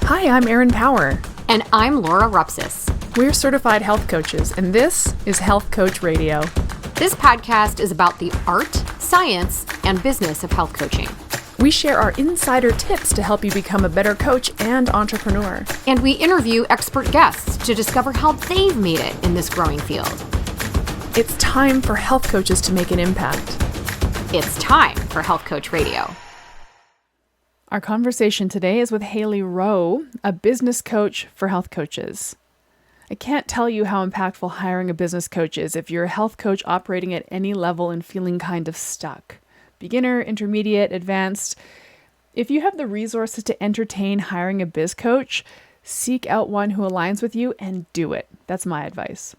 Hi, I'm Erin Power. And I'm Laura Rupsis. We're certified health coaches, and this is Health Coach Radio. This podcast is about the art, science, and business of health coaching. We share our insider tips to help you become a better coach and entrepreneur. And we interview expert guests to discover how they've made it in this growing field. It's time for health coaches to make an impact. It's time for Health Coach Radio. Our conversation today is with Hailey Rowe, a business coach for health coaches. I can't tell you how impactful hiring a business coach is if you're a health coach operating at any level and feeling kind of stuck. Beginner, intermediate, advanced. If you have the resources to entertain hiring a biz coach, seek out one who aligns with you and do it. That's my advice.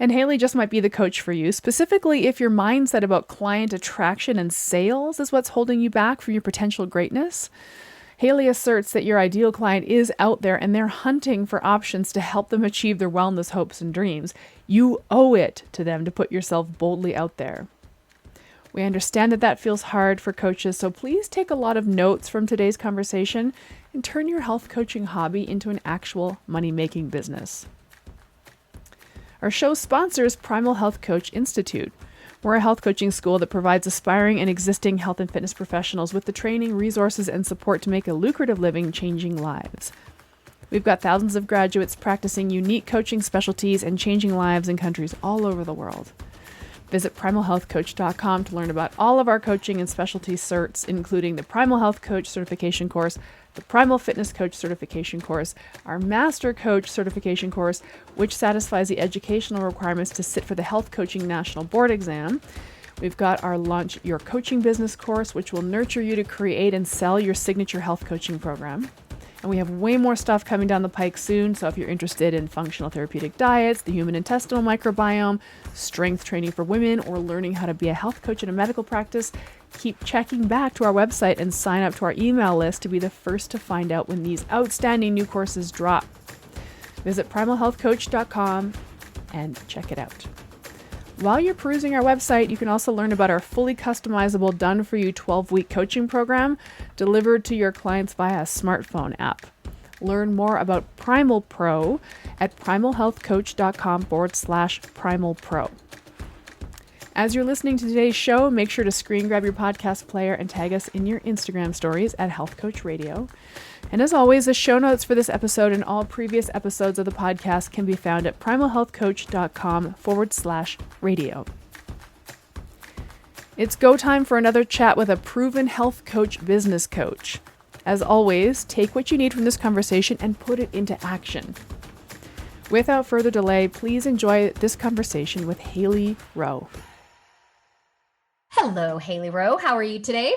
And Hailey just might be the coach for you, specifically if your mindset about client attraction and sales is what's holding you back from your potential greatness. Hailey asserts that your ideal client is out there and they're hunting for options to help them achieve their wellness hopes and dreams. You owe it to them to put yourself boldly out there. We understand that feels hard for coaches, so please take a lot of notes from today's conversation and turn your health coaching hobby into an actual money-making business. Our show's sponsor is Primal Health Coach Institute. We're a health coaching school that provides aspiring and existing health and fitness professionals with the training, resources, and support to make a lucrative living changing lives. We've got thousands of graduates practicing unique coaching specialties and changing lives in countries all over the world. Visit primalhealthcoach.com to learn about all of our coaching and specialty certs, including the Primal Health Coach Certification Course, the Primal Fitness Coach Certification Course, our Master Coach Certification Course, which satisfies the educational requirements to sit for the Health Coaching National Board exam. We've got our Launch Your Coaching Business course, which will nurture you to create and sell your signature health coaching program. And we have way more stuff coming down the pike soon, so if you're interested in functional therapeutic diets, the human intestinal microbiome, strength training for women, or learning how to be a health coach in a medical practice, keep checking back to our website and sign up to our email list to be the first to find out when these outstanding new courses drop. Visit primalhealthcoach.com and check it out. While you're perusing our website, you can also learn about our fully customizable, done-for-you 12-week coaching program delivered to your clients via a smartphone app. Learn more about Primal Pro at primalhealthcoach.com/Primal Pro. As you're listening to today's show, make sure to screen grab your podcast player and tag us in your Instagram stories at Health Coach Radio. And as always, the show notes for this episode and all previous episodes of the podcast can be found at primalhealthcoach.com/radio. It's go time for another chat with a proven health coach business coach. As always, take what you need from this conversation and put it into action. Without further delay, please enjoy this conversation with Hailey Rowe. Hello, Hailey Rowe. How are you today?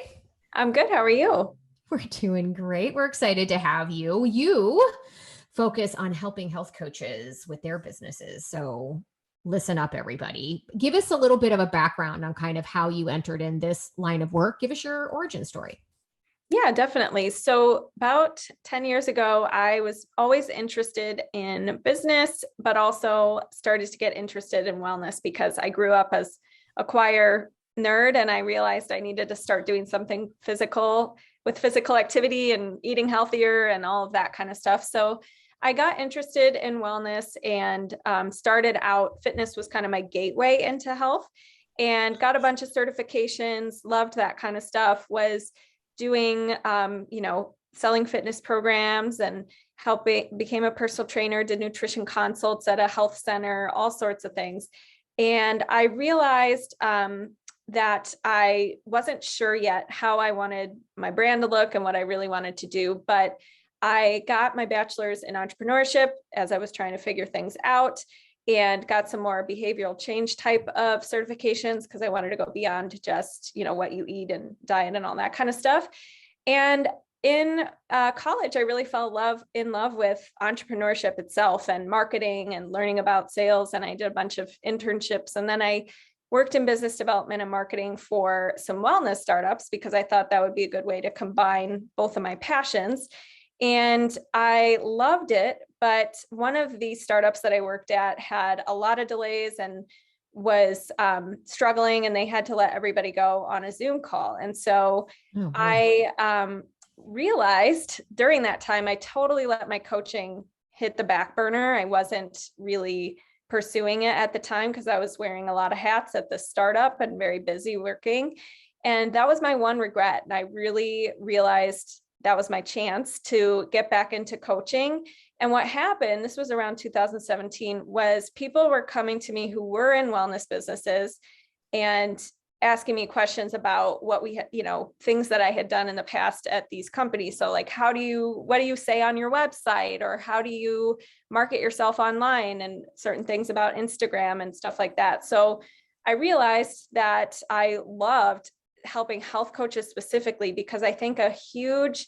I'm good. How are you? We're doing great. We're excited to have you. You focus on helping health coaches with their businesses. So listen up, everybody. Give us a little bit of a background on kind of how you entered in this line of work. Give us your origin story. Yeah, definitely. So about 10 years ago, I was always interested in business, but also started to get interested in wellness because I grew up as a choir nerd and I realized I needed to start doing something physical with physical activity and eating healthier and all of that kind of stuff. So I got interested in wellness and started out, fitness was kind of my gateway into health, and got a bunch of certifications, loved that kind of stuff, was doing, selling fitness programs and became a personal trainer, did nutrition consults at a health center, all sorts of things. And I realized that I wasn't sure yet how I wanted my brand to look and what I really wanted to do. But I got my bachelor's in entrepreneurship as I was trying to figure things out, and got some more behavioral change type of certifications because I wanted to go beyond just, what you eat and diet and all that kind of stuff. And in college, I really fell in love with entrepreneurship itself and marketing and learning about sales. And I did a bunch of internships. And then I worked in business development and marketing for some wellness startups because I thought that would be a good way to combine both of my passions. And I loved it. But one of the startups that I worked at had a lot of delays and was struggling, and they had to let everybody go on a Zoom call. And so I realized during that time, I totally let my coaching hit the back burner. I wasn't really pursuing it at the time because I was wearing a lot of hats at the startup and very busy working. And that was my one regret. And I really realized that was my chance to get back into coaching. And what happened, this was around 2017, was people were coming to me who were in wellness businesses and asking me questions about what we had, things that I had done in the past at these companies. So like, what do you say on your website, or how do you market yourself online, and certain things about Instagram and stuff like that. So I realized that I loved helping health coaches specifically, because I think a huge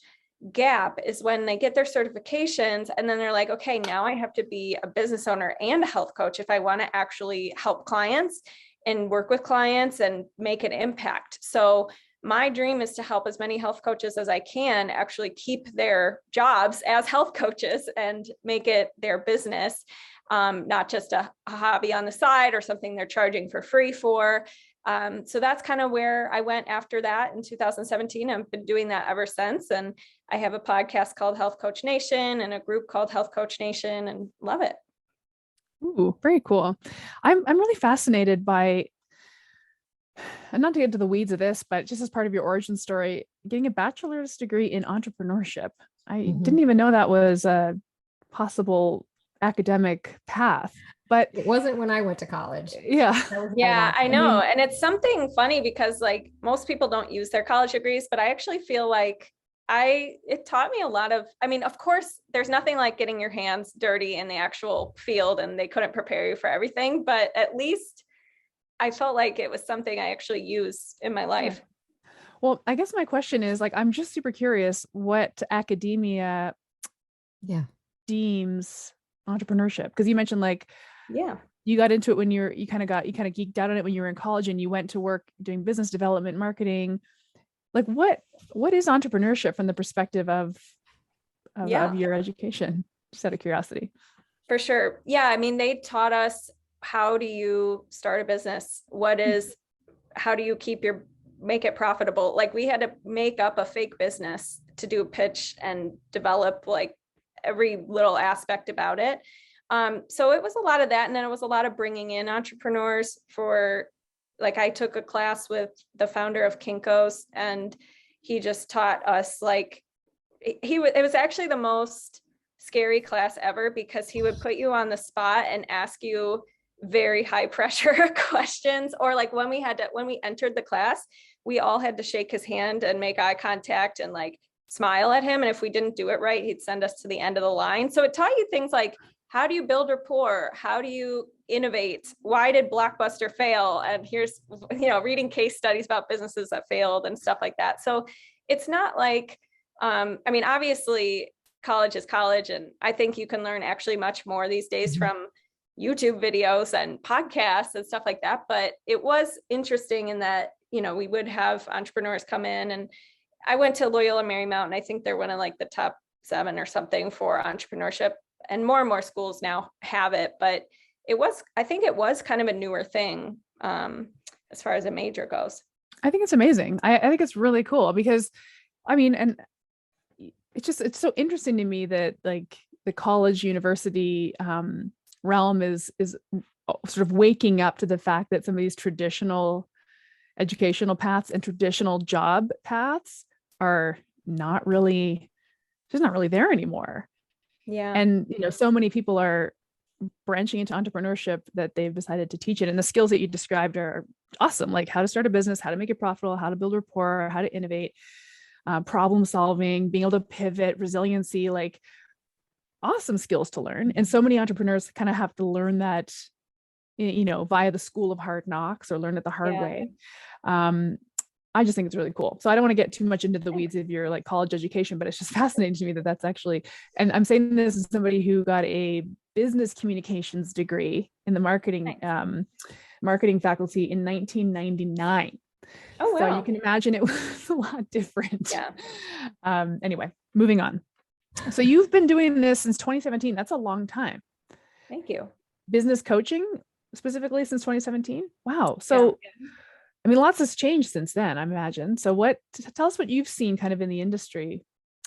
gap is when they get their certifications and then they're like, okay, now I have to be a business owner and a health coach if I want to actually help clients and work with clients and make an impact. So my dream is to help as many health coaches as I can actually keep their jobs as health coaches and make it their business, not just a hobby on the side or something they're charging for free for. So that's kind of where I went after that in 2017. I've been doing that ever since. And I have a podcast called Health Coach Nation and a group called Health Coach Nation, and love it. Ooh, very cool. I'm really fascinated by, and not to get into the weeds of this, but just as part of your origin story, getting a bachelor's degree in entrepreneurship. I didn't even know that was a possible academic path, but it wasn't when I went to college. Yeah. Yeah, I know. And it's something funny because like most people don't use their college degrees, but I actually feel like it taught me a lot of, of course, there's nothing like getting your hands dirty in the actual field, and they couldn't prepare you for everything, but at least I felt like it was something I actually used in my life. Yeah. Well, I guess my question is, like, I'm just super curious what academia deems entrepreneurship, because you mentioned like, you got into it when you kind of geeked out on it when you were in college, and you went to work doing business development, marketing. Like what is entrepreneurship from the perspective of your education? Just out of curiosity. For sure. Yeah. They taught us, how do you start a business? How do you make it profitable? Like we had to make up a fake business to do a pitch and develop like every little aspect about it. So it was a lot of that. And then it was a lot of bringing in entrepreneurs like I took a class with the founder of Kinko's, and he just taught us it was actually the most scary class ever, because he would put you on the spot and ask you very high pressure questions. Or like when we entered the class, we all had to shake his hand and make eye contact and like smile at him. And if we didn't do it right, he'd send us to the end of the line. So it taught you things like, how do you build rapport? How do you innovate? Why did Blockbuster fail? And here's, reading case studies about businesses that failed and stuff like that. So it's not like, obviously college is college. And I think you can learn actually much more these days from YouTube videos and podcasts and stuff like that. But it was interesting in that, we would have entrepreneurs come in, and I went to Loyola Marymount, and I think they're one of like the top 7 or something for entrepreneurship. And more schools now have it, but I think it was kind of a newer thing as far as a major goes. I think it's amazing. I think it's really cool because, and it's so interesting to me that like the college university realm is sort of waking up to the fact that some of these traditional educational paths and traditional job paths are not really there anymore. Yeah. And, so many people are branching into entrepreneurship that they've decided to teach it. And the skills that you described are awesome. Like how to start a business, how to make it profitable, how to build rapport, how to innovate, problem solving, being able to pivot, resiliency, like awesome skills to learn. And so many entrepreneurs kind of have to learn that, via the school of hard knocks or learn it the hard way. I just think it's really cool. So I don't want to get too much into the weeds of your like college education, but it's just fascinating to me that that's actually, and I'm saying this as somebody who got a business communications degree in the marketing faculty in 1999. Oh, wow. So you can imagine it was a lot different. Yeah. Anyway, moving on. So you've been doing this since 2017. That's a long time. Thank you. Business coaching specifically since 2017. Wow. So lots has changed since then, I imagine. So tell us what you've seen kind of in the industry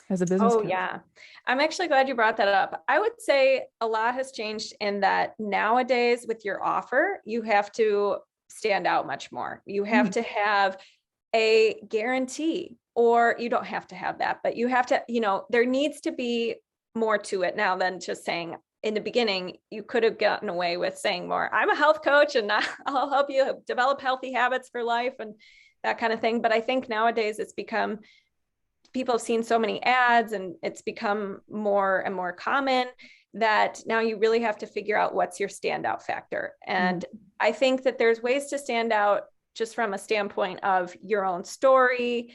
as a business Oh, coach? yeah. I'm actually glad you brought that up. I would say a lot has changed in that nowadays with your offer, you have to stand out much more. You have to have a guarantee, or you don't have to have that, but you have to, there needs to be more to it now than just saying in the beginning, you could have gotten away with saying more, I'm a health coach and I'll help you develop healthy habits for life and that kind of thing. But I think nowadays it's become, people have seen so many ads and it's become more and more common that now you really have to figure out what's your standout factor. And I think that there's ways to stand out just from a standpoint of your own story,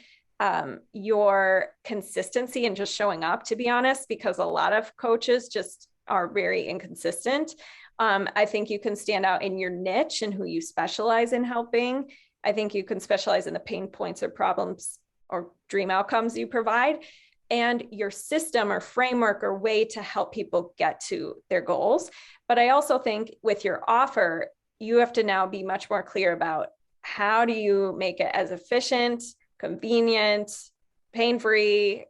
your consistency and just showing up, to be honest, because a lot of coaches just are very inconsistent. I think you can stand out in your niche and who you specialize in helping. I think you can specialize in the pain points or problems or dream outcomes you provide, and your system or framework or way to help people get to their goals. But I also think with your offer, you have to now be much more clear about how do you make it as efficient, convenient, pain-free,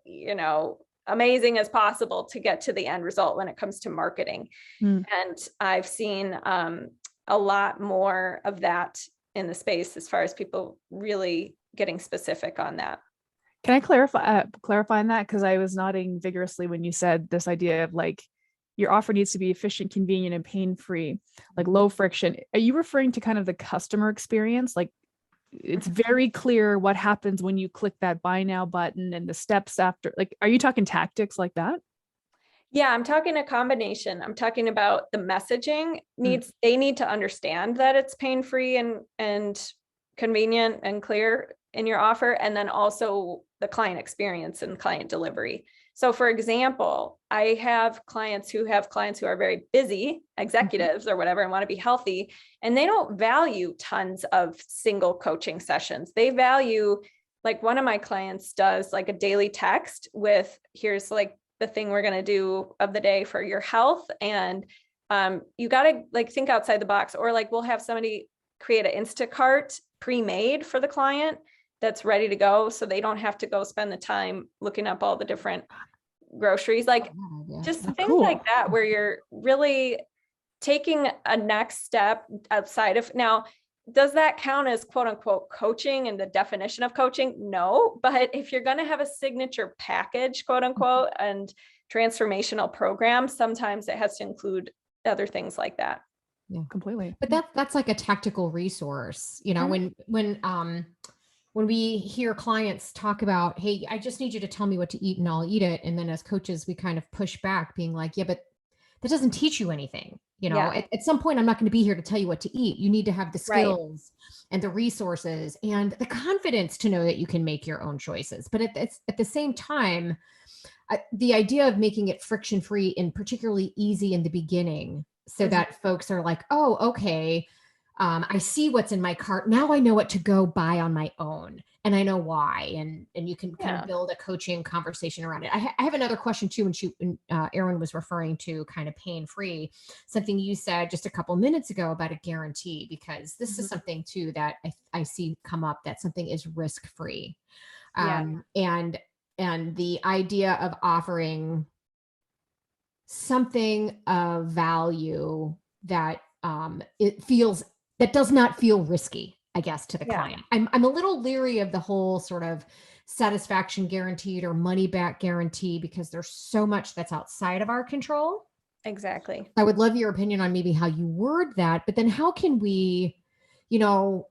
amazing as possible to get to the end result when it comes to marketing. And I've seen a lot more of that in the space as far as people really getting specific on that. Can I clarify on that? Because I was nodding vigorously when you said this idea of like your offer needs to be efficient, convenient, and pain-free, like low friction. Are you referring to kind of the customer experience? Like it's very clear what happens when you click that buy now button and the steps after. Like, are you talking tactics like that? Yeah, I'm talking a combination. I'm talking about the messaging they need to understand that it's pain-free and convenient and clear in your offer, and then also the client experience and client delivery. So for example, I have clients who are very busy, executives or whatever, and want to be healthy, and they don't value tons of single coaching sessions. They value, like one of my clients does like a daily text with, here's like the thing we're going to do of the day for your health. And you got to like think outside the box, or like we'll have somebody create an Instacart pre-made for the client that's ready to go. So they don't have to go spend the time looking up all the different groceries, like just things like that, where you're really taking a next step outside of. Now, does that count as quote unquote coaching and the definition of coaching? No, but if you're going to have a signature package, quote unquote, and transformational program, sometimes it has to include other things like that. Yeah, completely. But that's like a tactical resource, when we hear clients talk about, hey, I just need you to tell me what to eat and I'll eat it. And then as coaches, we kind of push back being like, yeah, but that doesn't teach you anything. At some point, I'm not going to be here to tell you what to eat. You need to have the skills and the resources and the confidence to know that you can make your own choices. But at the same time, the idea of making it friction-free and particularly easy in the beginning so that folks are like, oh, okay, I see what's in my cart. Now I know what to go buy on my own and I know why. And you can kind of build a coaching conversation around it. I have another question too. When Erin was referring to kind of pain-free, something you said just a couple minutes ago about a guarantee, because this is something too that I see come up, that something is risk-free. And the idea of offering something of value that that does not feel risky, I guess, to the client. I'm a little leery of the whole sort of satisfaction guaranteed or money back guarantee, because there's so much that's outside of our control. Exactly. I would love your opinion on maybe how you word that, but then how can we, how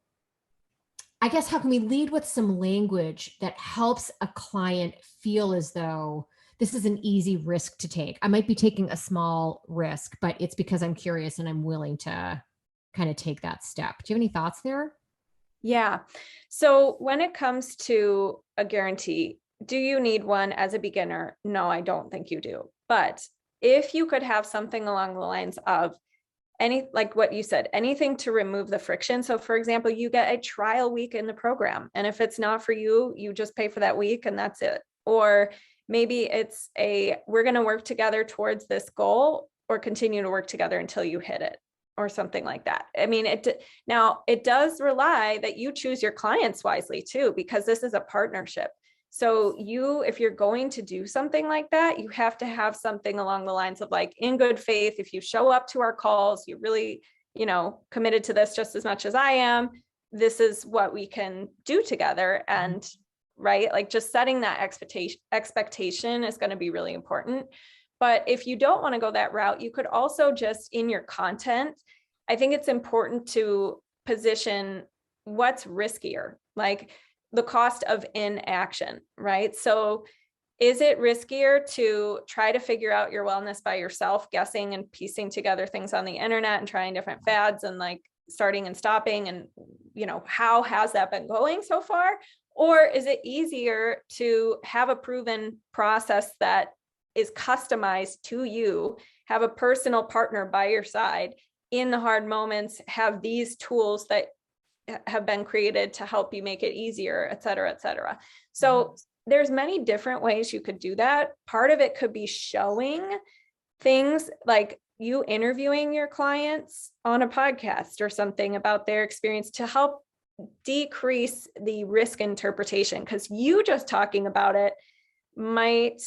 can we lead with some language that helps a client feel as though this is an easy risk to take? I might be taking a small risk, but it's because I'm curious and I'm willing to kind of take that step. Do you have any thoughts there? Yeah. So when it comes to a guarantee, do you need one as a beginner? No, I don't think you do. But if you could have something along the lines of like what you said, anything to remove the friction. So for example, you get a trial week in the program, and if it's not for you, you just pay for that week and that's it. Or maybe it's we're going to work together towards this goal, or continue to work together until you hit it, or something like that. I mean, it does rely that you choose your clients wisely too, because this is a partnership. So if you're going to do something like that, you have to have something along the lines of like, in good faith, if you show up to our calls, you really, committed to this just as much as I am, this is what we can do together. And right, like just setting that expectation is going to be really important. But if you don't want to go that route, you could also just in your content, I think it's important to position what's riskier, like the cost of inaction, right? So is it riskier to try to figure out your wellness by yourself, guessing and piecing together things on the internet and trying different fads and like starting and stopping? And, how has that been going so far? Or is it easier to have a proven process that is customized to you, have a personal partner by your side in the hard moments, have these tools that have been created to help you make it easier, et cetera, et cetera. So there's many different ways you could do that. Part of it could be showing things like you interviewing your clients on a podcast or something about their experience to help decrease the risk interpretation, because you just talking about it might,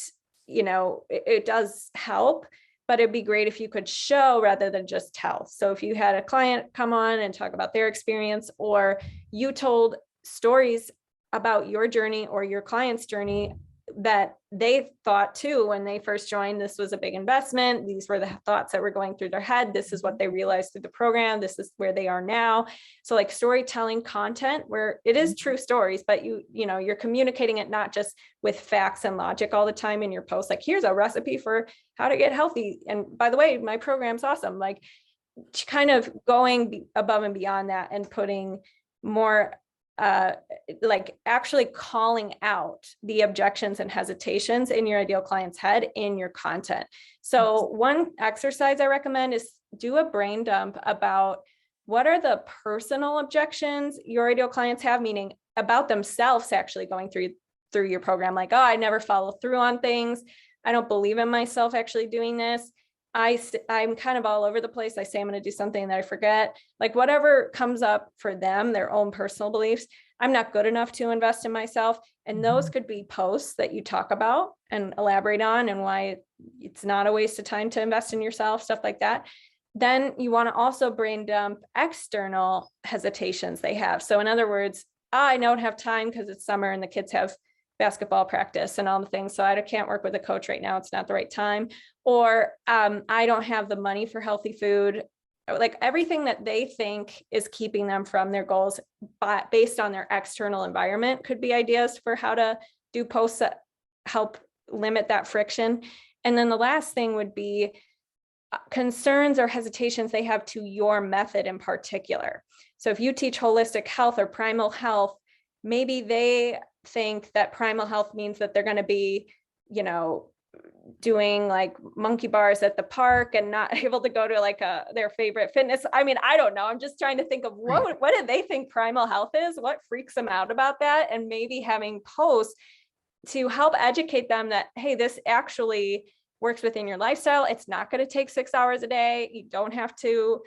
it does help, but it'd be great if you could show rather than just tell. So if you had a client come on and talk about their experience, or you told stories about your journey or your client's journey that they thought too when they first joined, this was a big investment, these were the thoughts that were going through their head, this is what they realized through the program, this is where they are now. So like storytelling content where it is true stories, but you're communicating it not just with facts and logic all the time in your post, like here's a recipe for how to get healthy, and by the way, my program's awesome, like kind of going above and beyond that and putting more like actually calling out the objections and hesitations in your ideal client's head in your content. So one exercise I recommend is do a brain dump about what are the personal objections your ideal clients have, meaning about themselves actually going through your program. Like, oh, I never follow through on things. I don't believe in myself actually doing this. I'm kind of all over the place. I say I'm going to do something that I forget, like whatever comes up for them, their own personal beliefs. I'm not good enough to invest in myself. And those could be posts that you talk about and elaborate on and why it's not a waste of time to invest in yourself, stuff like that. Then you want to also brain dump external hesitations they have. So in other words, I don't have time because it's summer and the kids have basketball practice and all the things. So I can't work with a coach right now. It's not the right time. Or I don't have the money for healthy food. Like everything that they think is keeping them from their goals based on their external environment could be ideas for how to do posts that help limit that friction. And then the last thing would be concerns or hesitations they have to your method in particular. So if you teach holistic health or primal health, maybe they think that primal health means that they're going to be, doing like monkey bars at the park and not able to go to like their favorite fitness. I mean, I don't know. I'm just trying to think of what do they think primal health is? What freaks them out about that? And maybe having posts to help educate them that, hey, this actually works within your lifestyle. It's not going to take 6 hours a day. You don't have to,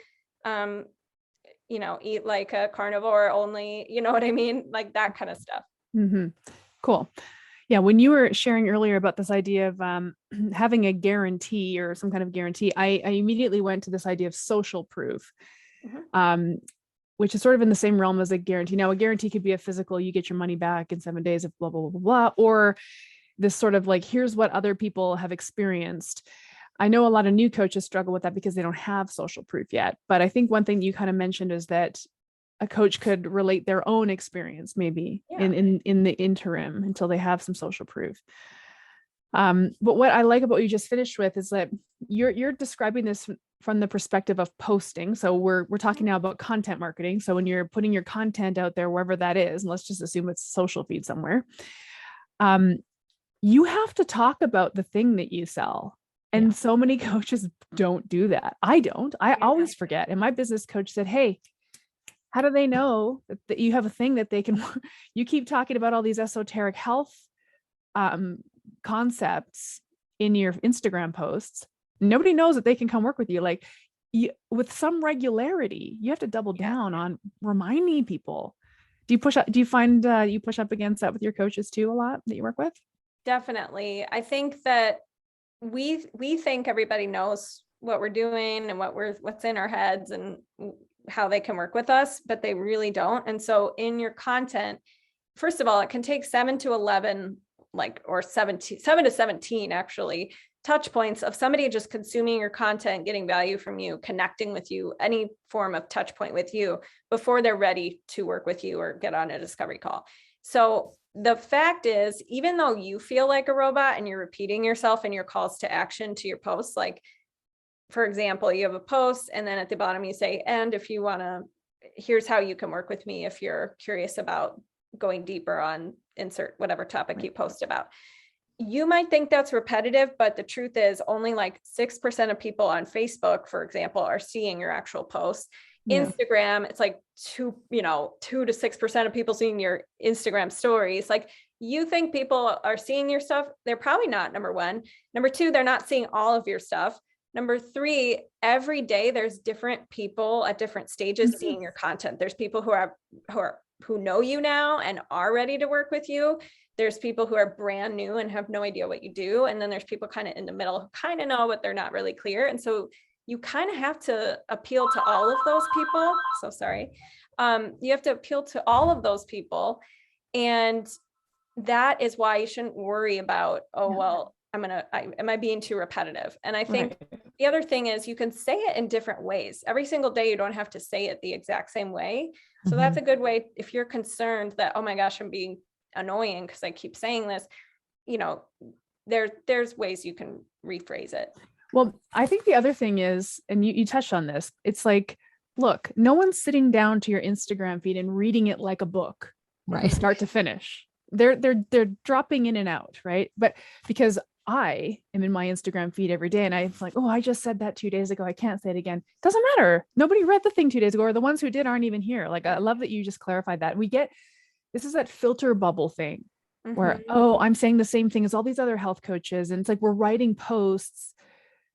eat like a carnivore only, you know what I mean? Like that kind of stuff. Mm-hmm. Cool. Yeah. When you were sharing earlier about this idea of having a guarantee or some kind of guarantee, I immediately went to this idea of social proof, which is sort of in the same realm as a guarantee. Now, a guarantee could be a physical, you get your money back in 7 days of blah, blah, blah, blah, blah, or this sort of like, here's what other people have experienced. I know a lot of new coaches struggle with that because they don't have social proof yet. But I think one thing you kind of mentioned is that a coach could relate their own experience maybe in the interim until they have some social proof. But what I like about what you just finished with is that you're describing this from the perspective of posting. So we're talking now about content marketing. So when you're putting your content out there, wherever that is, and let's just assume it's social feed somewhere, you have to talk about the thing that you sell. And so many coaches don't do that. I don't. I always forget. And my business coach said, hey, how do they know that you have a thing that they can, you keep talking about all these esoteric health concepts in your Instagram posts. Nobody knows that they can come work with you. Like with some regularity, you have to double down on reminding people Do you find you push up against that with your coaches too a lot that you work with? Definitely. I think that we think everybody knows what we're doing and what's in our heads and how they can work with us, but they really don't. And so in your content, first of all, it can take 7 to 11, or 7 to 17 actually touch points of somebody just consuming your content, getting value from you, connecting with you, any form of touch point with you before they're ready to work with you or get on a discovery call. So the fact is, even though you feel like a robot and you're repeating yourself in your calls to action to your posts, like for example, you have a post and then at the bottom you say, and if you want to, here's how you can work with me if you're curious about going deeper on insert whatever topic you post about. You might think that's repetitive, but the truth is only like 6% of people on Facebook, for example, are seeing your actual posts. Yeah. Instagram, it's like 2 to 6% of people seeing your Instagram stories. Like, you think people are seeing your stuff? They're probably not, number one. Number two, they're not seeing all of your stuff. Number three, every day there's different people at different stages seeing your content. There's people who know you now and are ready to work with you. There's people who are brand new and have no idea what you do. And then there's people kind of in the middle who kind of know, but they're not really clear. And so you kind of have to appeal to all of those people. So sorry. You have to appeal to all of those people. And that is why you shouldn't worry about, am I being too repetitive? And I think the other thing is you can say it in different ways. Every single day, you don't have to say it the exact same way. So that's a good way. If you're concerned that, oh my gosh, I'm being annoying because I keep saying this, there's ways you can rephrase it. Well, I think the other thing is, and you touched on this, it's like, look, no one's sitting down to your Instagram feed and reading it like a book, right? Start to finish. They're dropping in and out, right? But because I am in my Instagram feed every day and I'm like, oh, I just said that 2 days ago, I can't say it again. Doesn't matter. Nobody read the thing 2 days ago, or the ones who did aren't even here. Like, I love that you just clarified that. This is that filter bubble thing where, I'm saying the same thing as all these other health coaches. And it's like, we're writing posts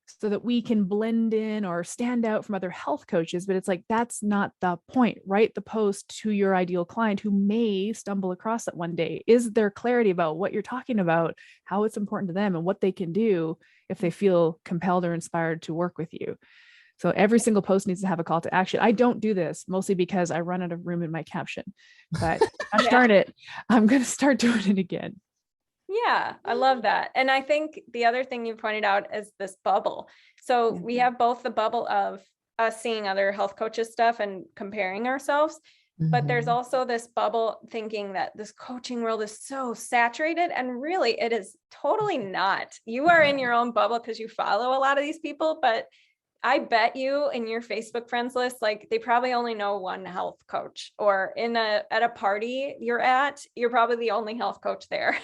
so that we can blend in or stand out from other health coaches. But it's like, that's not the point. Write the post to your ideal client who may stumble across it one day. Is there clarity about what you're talking about, how it's important to them, and what they can do if they feel compelled or inspired to work with you? So every single post needs to have a call to action. I don't do this mostly because I run out of room in my caption, but gosh darn it, I'm going to start doing it again. Yeah, I love that. And I think the other thing you pointed out is this bubble. So we have both the bubble of us seeing other health coaches stuff and comparing ourselves, but there's also this bubble thinking that this coaching world is so saturated, and really it is totally not. You are in your own bubble because you follow a lot of these people, but I bet you in your Facebook friends list, like, they probably only know one health coach, or at a party you're probably the only health coach there.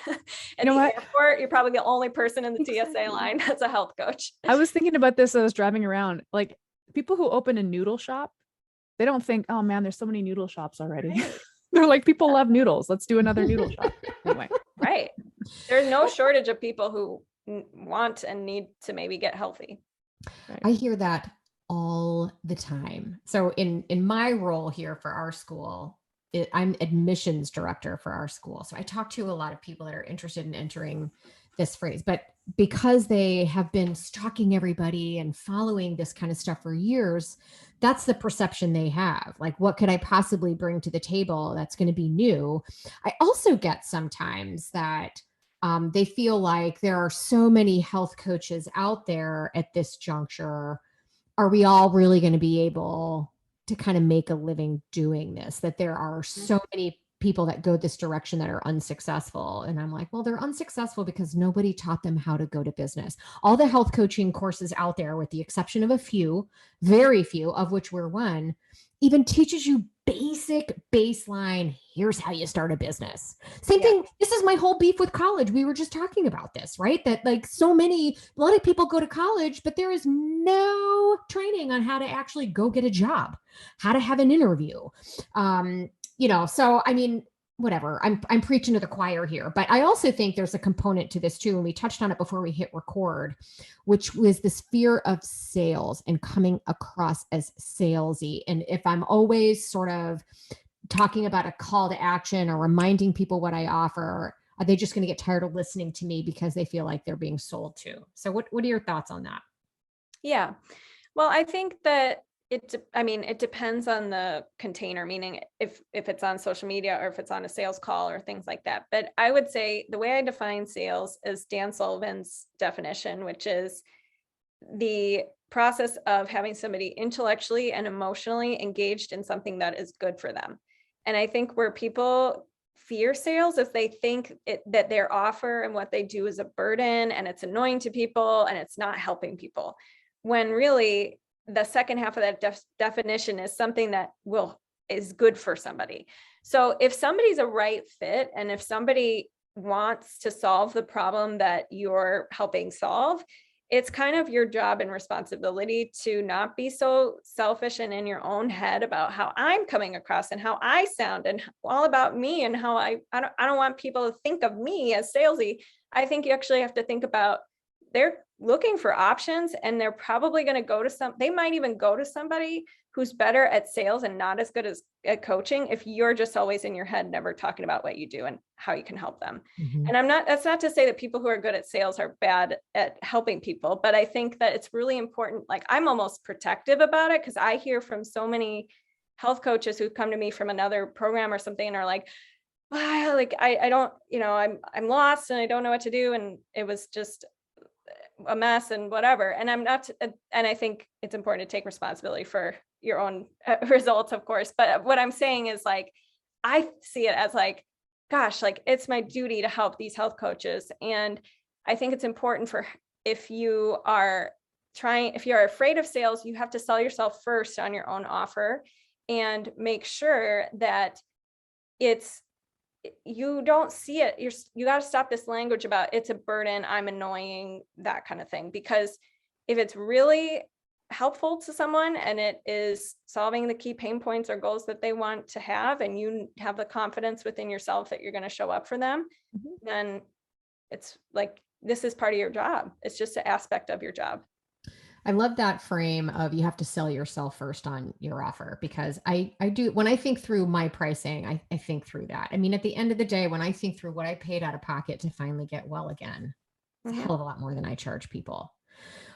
At the airport, you're probably the only person in the TSA line that's a health coach. I was thinking about this as I was driving around. Like, people who open a noodle shop, they don't think, oh man, there's so many noodle shops already. They're like, people love noodles. Let's do another noodle shop. Anyway. Right. There's no shortage of people who want and need to maybe get healthy. Right. I hear that all the time. So in my role here for our school, I'm admissions director for our school. So I talk to a lot of people that are interested in entering this phrase, but because they have been stalking everybody and following this kind of stuff for years, that's the perception they have. Like, what could I possibly bring to the table that's going to be new? I also get sometimes that they feel like there are so many health coaches out there at this juncture. Are we all really going to be able to kind of make a living doing this? That there are so many people that go this direction that are unsuccessful. And I'm like, well, they're unsuccessful because nobody taught them how to go to business. All the health coaching courses out there, with the exception of a few, very few, of which we're one, even teaches you basic baseline, here's how you start a business. Same thing. This is my whole beef with college. We were just talking about this, right? That like a lot of people go to college, but there is no training on how to actually go get a job, how to have an interview. So I mean, whatever, I'm preaching to the choir here, but I also think there's a component to this too. And we touched on it before we hit record, which was this fear of sales and coming across as salesy. And if I'm always sort of talking about a call to action or reminding people what I offer? Are they just going to get tired of listening to me because they feel like they're being sold to? So what are your thoughts on that? Yeah. Well, I think that it depends on the container, meaning if it's on social media or if it's on a sales call or things like that. But I would say the way I define sales is Dan Sullivan's definition, which is the process of having somebody intellectually and emotionally engaged in something that is good for them. And I think where people fear sales is they think that their offer and what they do is a burden and it's annoying to people and it's not helping people. When really the second half of that definition is something that is good for somebody. So if somebody's a right fit and if somebody wants to solve the problem that you're helping solve, it's kind of your job and responsibility to not be so selfish and in your own head about how I'm coming across and how I sound and all about me and how I don't want people to think of me as salesy. I think you actually have to think about they're looking for options and they're probably going to they might even go to somebody who's better at sales and not as good at coaching if you're just always in your head, never talking about what you do and how you can help them. Mm-hmm. And that's not to say that people who are good at sales are bad at helping people, but I think that it's really important. Like I'm almost protective about it because I hear from so many health coaches who come to me from another program or something and are like, I don't, I'm lost and I don't know what to do. And it was just a mess and whatever. And I think it's important to take responsibility for your own results, of course. But what I'm saying is like, I see it as like, gosh, like it's my duty to help these health coaches. And I think it's important if you are afraid of sales, you have to sell yourself first on your own offer and make sure that you don't see it. You got to stop this language about it's a burden, I'm annoying, that kind of thing. Because if it's really helpful to someone and it is solving the key pain points or goals that they want to have, and you have the confidence within yourself that you're going to show up for them, Mm-hmm. then it's like, this is part of your job. It's just an aspect of your job. I love that frame of you have to sell yourself first on your offer, because I do, when I think through my pricing, I think through that. I mean, at the end of the day, when I think through what I paid out of pocket to finally get well again, it's a hell of a lot more than I charge people.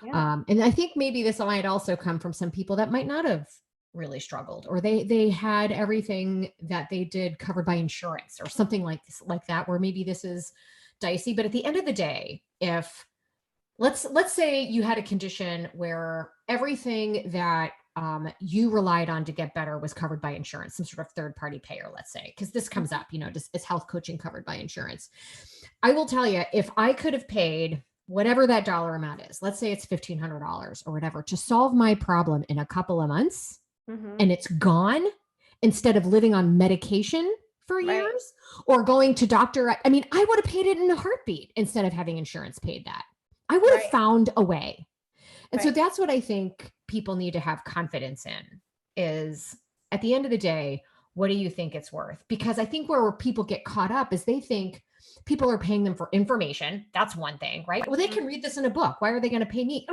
Yeah. And I think maybe this might also come from some people that might not have really struggled, or they had everything that they did covered by insurance or something like that, where maybe this is dicey. But at the end of the day, if let's say you had a condition where everything that you relied on to get better was covered by insurance, some sort of third-party payer, let's say, because this comes up, just is health coaching covered by insurance? I will tell you, if I could have paid whatever that dollar amount is, let's say it's $1,500 or whatever, to solve my problem in a couple of months, and it's gone, instead of living on medication for years or going to doctor. I mean, I would have paid it in a heartbeat instead of having insurance paid that. I would have found a way. And so that's what I think people need to have confidence in, is at the end of the day, what do you think it's worth? Because I think where people get caught up is they think people are paying them for information. That's one thing, right? Well, they can read this in a book. Why are they going to pay me?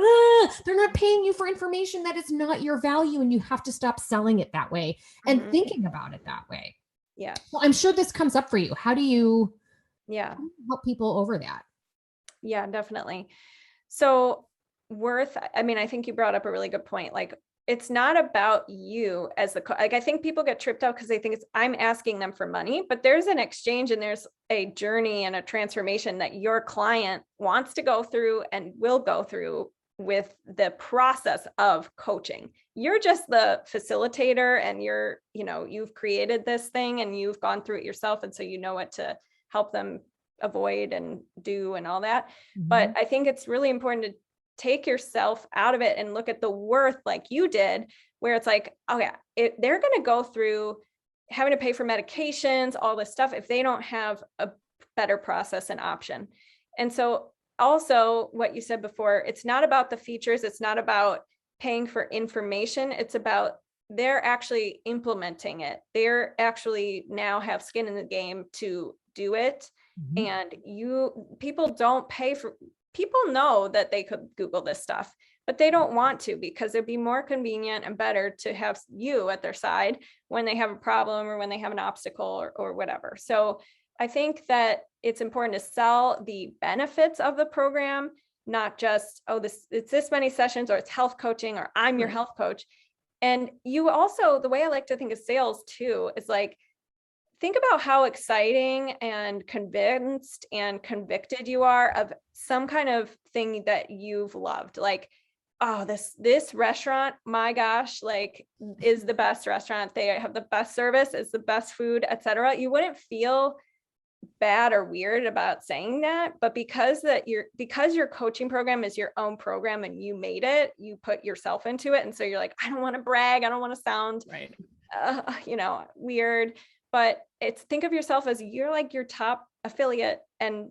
They're not paying you for information that is not your value. And you have to stop selling it that way and thinking about it that way. Yeah. Well, I'm sure this comes up for you. How do you help people over that? Yeah, definitely. So I think you brought up a really good point. Like, it's not about you as I think people get tripped up because they think I'm asking them for money, but there's an exchange and there's a journey and a transformation that your client wants to go through and will go through with the process of coaching. You're just the facilitator and you've created this thing and you've gone through it yourself. And so you know what to help them avoid and do and all that. But I think it's really important to take yourself out of it and look at the worth like you did, where it's like, oh yeah, they're going to go through having to pay for medications, all this stuff, if they don't have a better process and option. And so also what you said before, it's not about the features. It's not about paying for information. It's about they're actually implementing it. They're actually now have skin in the game to do it. And people don't pay people know that they could Google this stuff, but they don't want to, because it'd be more convenient and better to have you at their side when they have a problem or when they have an obstacle or whatever. So I think that it's important to sell the benefits of the program, not just, oh, it's this many sessions, or it's health coaching, or I'm your health coach. And you also, the way I like to think of sales too, is like, think about how exciting and convinced and convicted you are of some kind of thing that you've loved. Like, oh, this restaurant, my gosh, like, is the best restaurant. They have the best service, it's the best food, etc. You wouldn't feel bad or weird about saying that, but because your coaching program is your own program and you made it, you put yourself into it. And so you're like, I don't want to brag. I don't want to sound, weird, but think of yourself as you're like your top affiliate and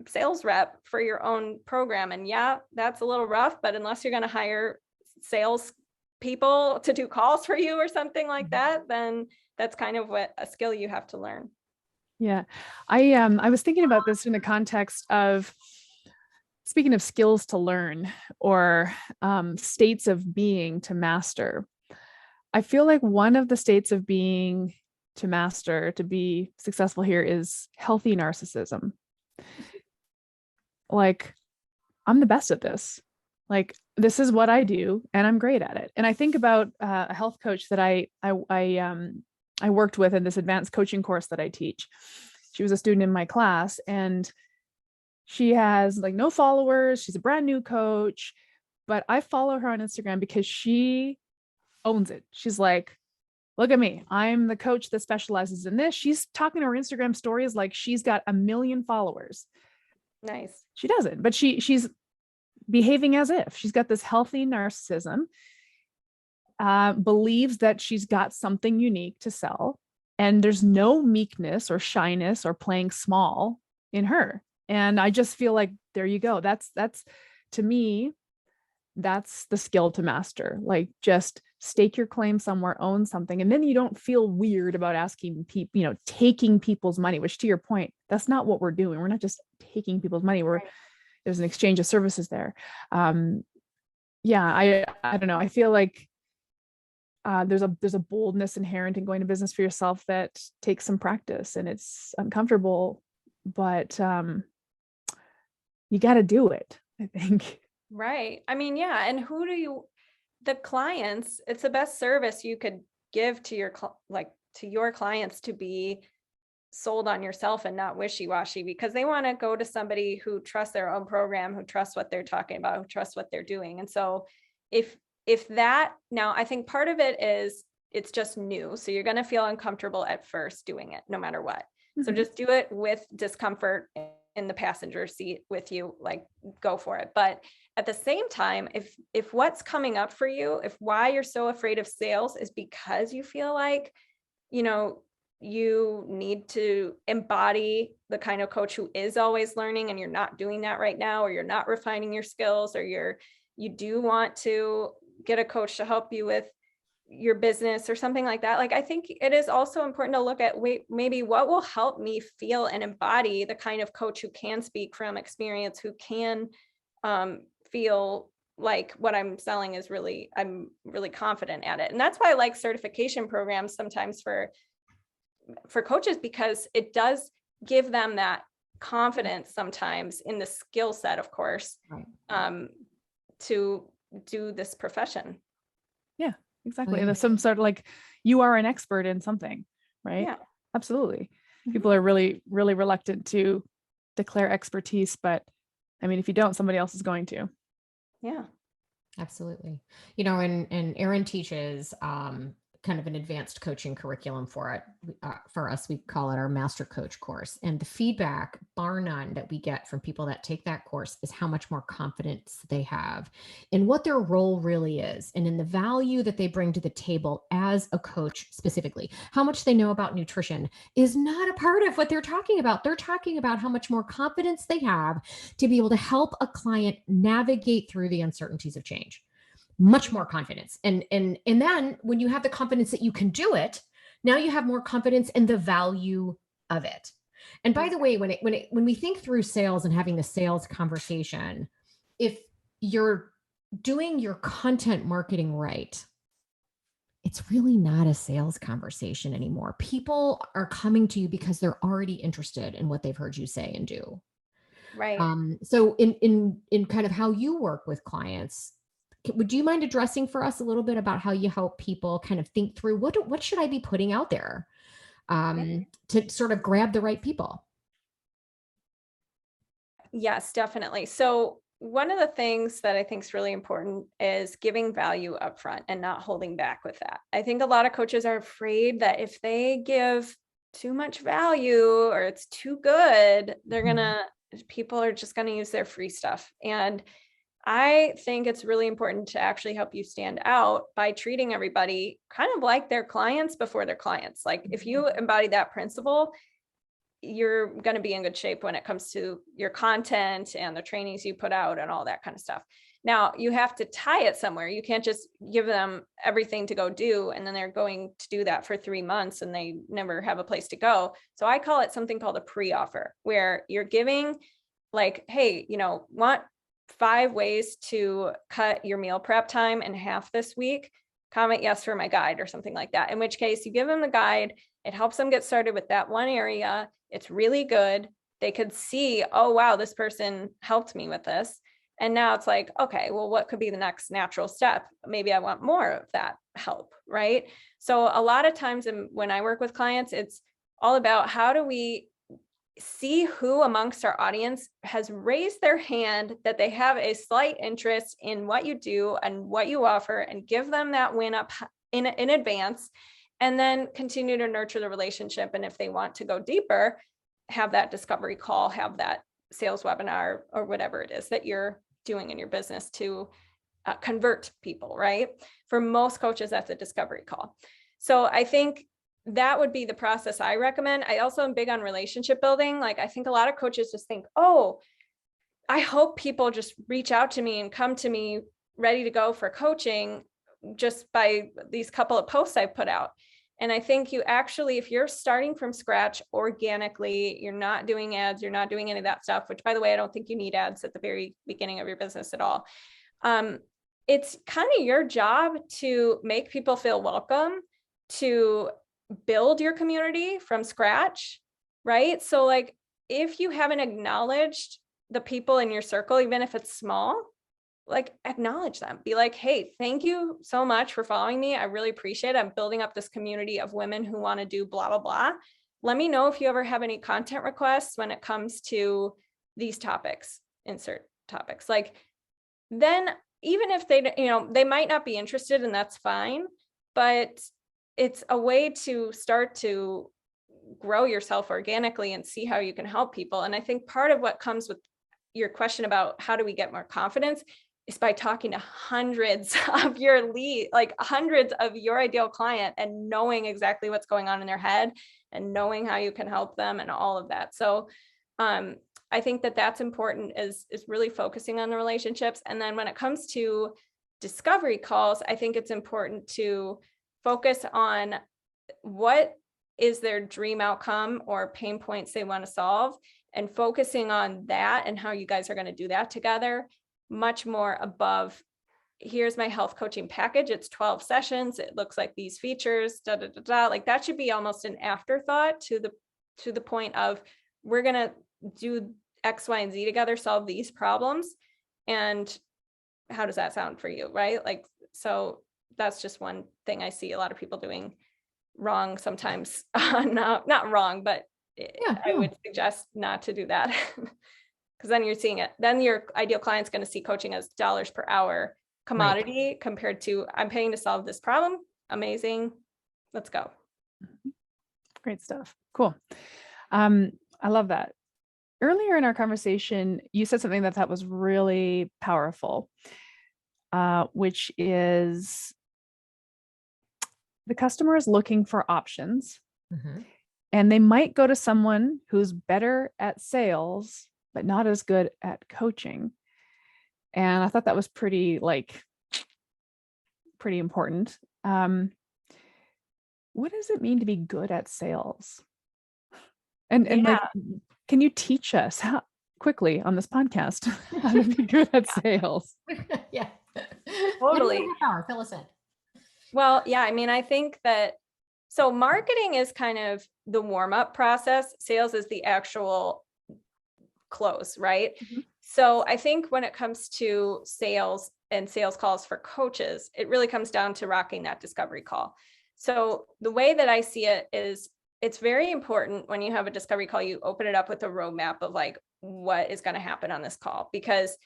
sales rep for your own program. And yeah, that's a little rough, but unless you're going to hire sales people to do calls for you or something like that, then that's kind of what a skill you have to learn. Yeah. I was thinking about this in the context of, speaking of skills to learn, or states of being to master. I feel like one of the states of being to master, to be successful here, is healthy narcissism. Like, I'm the best at this. Like, this is what I do and I'm great at it. And I think about a health coach that I worked with in this advanced coaching course that I teach. She was a student in my class, and she has like no followers. She's a brand new coach, but I follow her on Instagram because she owns it. She's like, look at me. I'm the coach that specializes in this. She's talking to her Instagram stories like she's got 1 million followers. Nice. She doesn't, but she's behaving as if she's got this healthy narcissism, believes that she's got something unique to sell, and there's no meekness or shyness or playing small in her. And I just feel like, there you go. That's to me, that's the skill to master. Like, just stake your claim somewhere, own something. And then you don't feel weird about asking people, taking people's money, which, to your point, that's not what we're doing. We're not just taking people's money. There's an exchange of services there. I don't know. I feel like there's a boldness inherent in going to business for yourself that takes some practice, and it's uncomfortable, but you got to do it, I think. Right. I mean, yeah. And the clients, it's the best service you could give to your clients, to be sold on yourself and not wishy-washy, because they want to go to somebody who trusts their own program, who trusts what they're talking about, who trusts what they're doing. And so if that, now I think part of it is it's just new. So you're going to feel uncomfortable at first doing it, no matter what. Mm-hmm. So just do it with discomfort in the passenger seat with you, like, go for it. But at the same time, if what's coming up for you, if why you're so afraid of sales is because you feel like, you need to embody the kind of coach who is always learning, and you're not doing that right now, or you're not refining your skills, or you do want to get a coach to help you with your business or something like that. Like, I think it is also important to look at, maybe what will help me feel and embody the kind of coach who can speak from experience, who can feel like what I'm selling is I'm really confident at it. And that's why I like certification programs sometimes for coaches, because it does give them that confidence sometimes in the skill set, of course, to do this profession. Yeah, exactly. And there's some sort of, like, you are an expert in something, right? Yeah, absolutely. Mm-hmm. People are really, really reluctant to declare expertise, but I mean, if you don't, somebody else is going to. Yeah, absolutely. And Erin teaches kind of an advanced coaching curriculum for it. For us, we call it our Master Coach course. And the feedback, bar none, that we get from people that take that course is how much more confidence they have in what their role really is, and in the value that they bring to the table as a coach specifically. How much they know about nutrition is not a part of what they're talking about. They're talking about how much more confidence they have to be able to help a client navigate through the uncertainties of change. Much more confidence. And then when you have the confidence that you can do it, now you have more confidence in the value of it. And by the way, when we think through sales and having the sales conversation, if you're doing your content marketing right, it's really not a sales conversation anymore. People are coming to you because they're already interested in what they've heard you say and do. Right. So in kind of how you work with clients, would you mind addressing for us a little bit about how you help people kind of think through what should I be putting out there to sort of grab the right people? Yes, definitely. So one of the things that I think is really important is giving value upfront and not holding back with that. I think a lot of coaches are afraid that if they give too much value or it's too good, people are just gonna use their free stuff. And I think it's really important to actually help you stand out by treating everybody kind of like their clients before their clients. Like if you embody that principle, you're going to be in good shape when it comes to your content and the trainings you put out and all that kind of stuff. Now, you have to tie it somewhere. You can't just give them everything to go do, and then they're going to do that for 3 months and they never have a place to go. So I call it something called a pre-offer, where you're giving like, hey, want 5 ways to cut your meal prep time in half this week? Comment yes for my guide or something like that. In which case you give them the guide. It helps them get started with that one area. It's really good. They could see, oh, wow, this person helped me with this. And now it's like, okay, well, what could be the next natural step? Maybe I want more of that help, right? So a lot of times when I work with clients, it's all about how do we see who amongst our audience has raised their hand that they have a slight interest in what you do and what you offer, and give them that win up in advance, and then continue to nurture the relationship. And if they want to go deeper, have that discovery call, have that sales webinar or whatever it is that you're doing in your business to convert people, right? For most coaches, that's a discovery call. So I think that would be the process I recommend. I also am big on relationship building. Like, I think a lot of coaches just think, oh, I hope people just reach out to me and come to me ready to go for coaching just by these couple of posts I've put out. And I think you actually, if you're starting from scratch organically, you're not doing ads, you're not doing any of that stuff, which, by the way, I don't think you need ads at the very beginning of your business at all. It's kind of your job to make people feel welcome, to build your community from scratch, right? So like, if you haven't acknowledged the people in your circle, even if it's small, like, acknowledge them. Be like, hey, thank you so much for following me. I really appreciate it. I'm building up this community of women who want to do blah, blah, blah. Let me know if you ever have any content requests when it comes to these topics, insert topics. Like, then even if they might not be interested, and that's fine, but it's a way to start to grow yourself organically and see how you can help people. And I think part of what comes with your question about how do we get more confidence is by talking to hundreds of your hundreds of your ideal client, and knowing exactly what's going on in their head and knowing how you can help them and all of that. So I think that that's important, is really focusing on the relationships. And then when it comes to discovery calls, I think it's important to focus on what is their dream outcome or pain points they want to solve, and focusing on that and how you guys are going to do that together, much more above, here's my health coaching package. It's 12 sessions. It looks like these features, da, da, da, da. Like, that should be almost an afterthought to the point of, we're going to do X, Y, and Z together, solve these problems. And how does that sound for you? Right? Like, so that's just one thing I see a lot of people doing wrong sometimes. Not wrong, but I would suggest not to do that. Because then you're seeing it. Then your ideal client's going to see coaching as dollars per hour commodity, right, compared to, I'm paying to solve this problem. Amazing. Let's go. Great stuff. Cool. I love that. Earlier in our conversation, you said something that was really powerful, which is the customer is looking for options, and they might go to someone who's better at sales but not as good at coaching. And I thought that was pretty important. What does it mean to be good at sales? And Yeah. like, can you teach us how quickly on this podcast how to be good at sales? Yeah. Totally. Half hour, fill us in. Well, yeah, I mean, I think that, so marketing is kind of the warm-up process. Sales is the actual close, right? Mhm. So I think when it comes to sales and sales calls for coaches, it really comes down to rocking that discovery call. So the way that I see it is, it's very important when you have a discovery call, you open it up with a roadmap of like, what is going to happen on this call? Because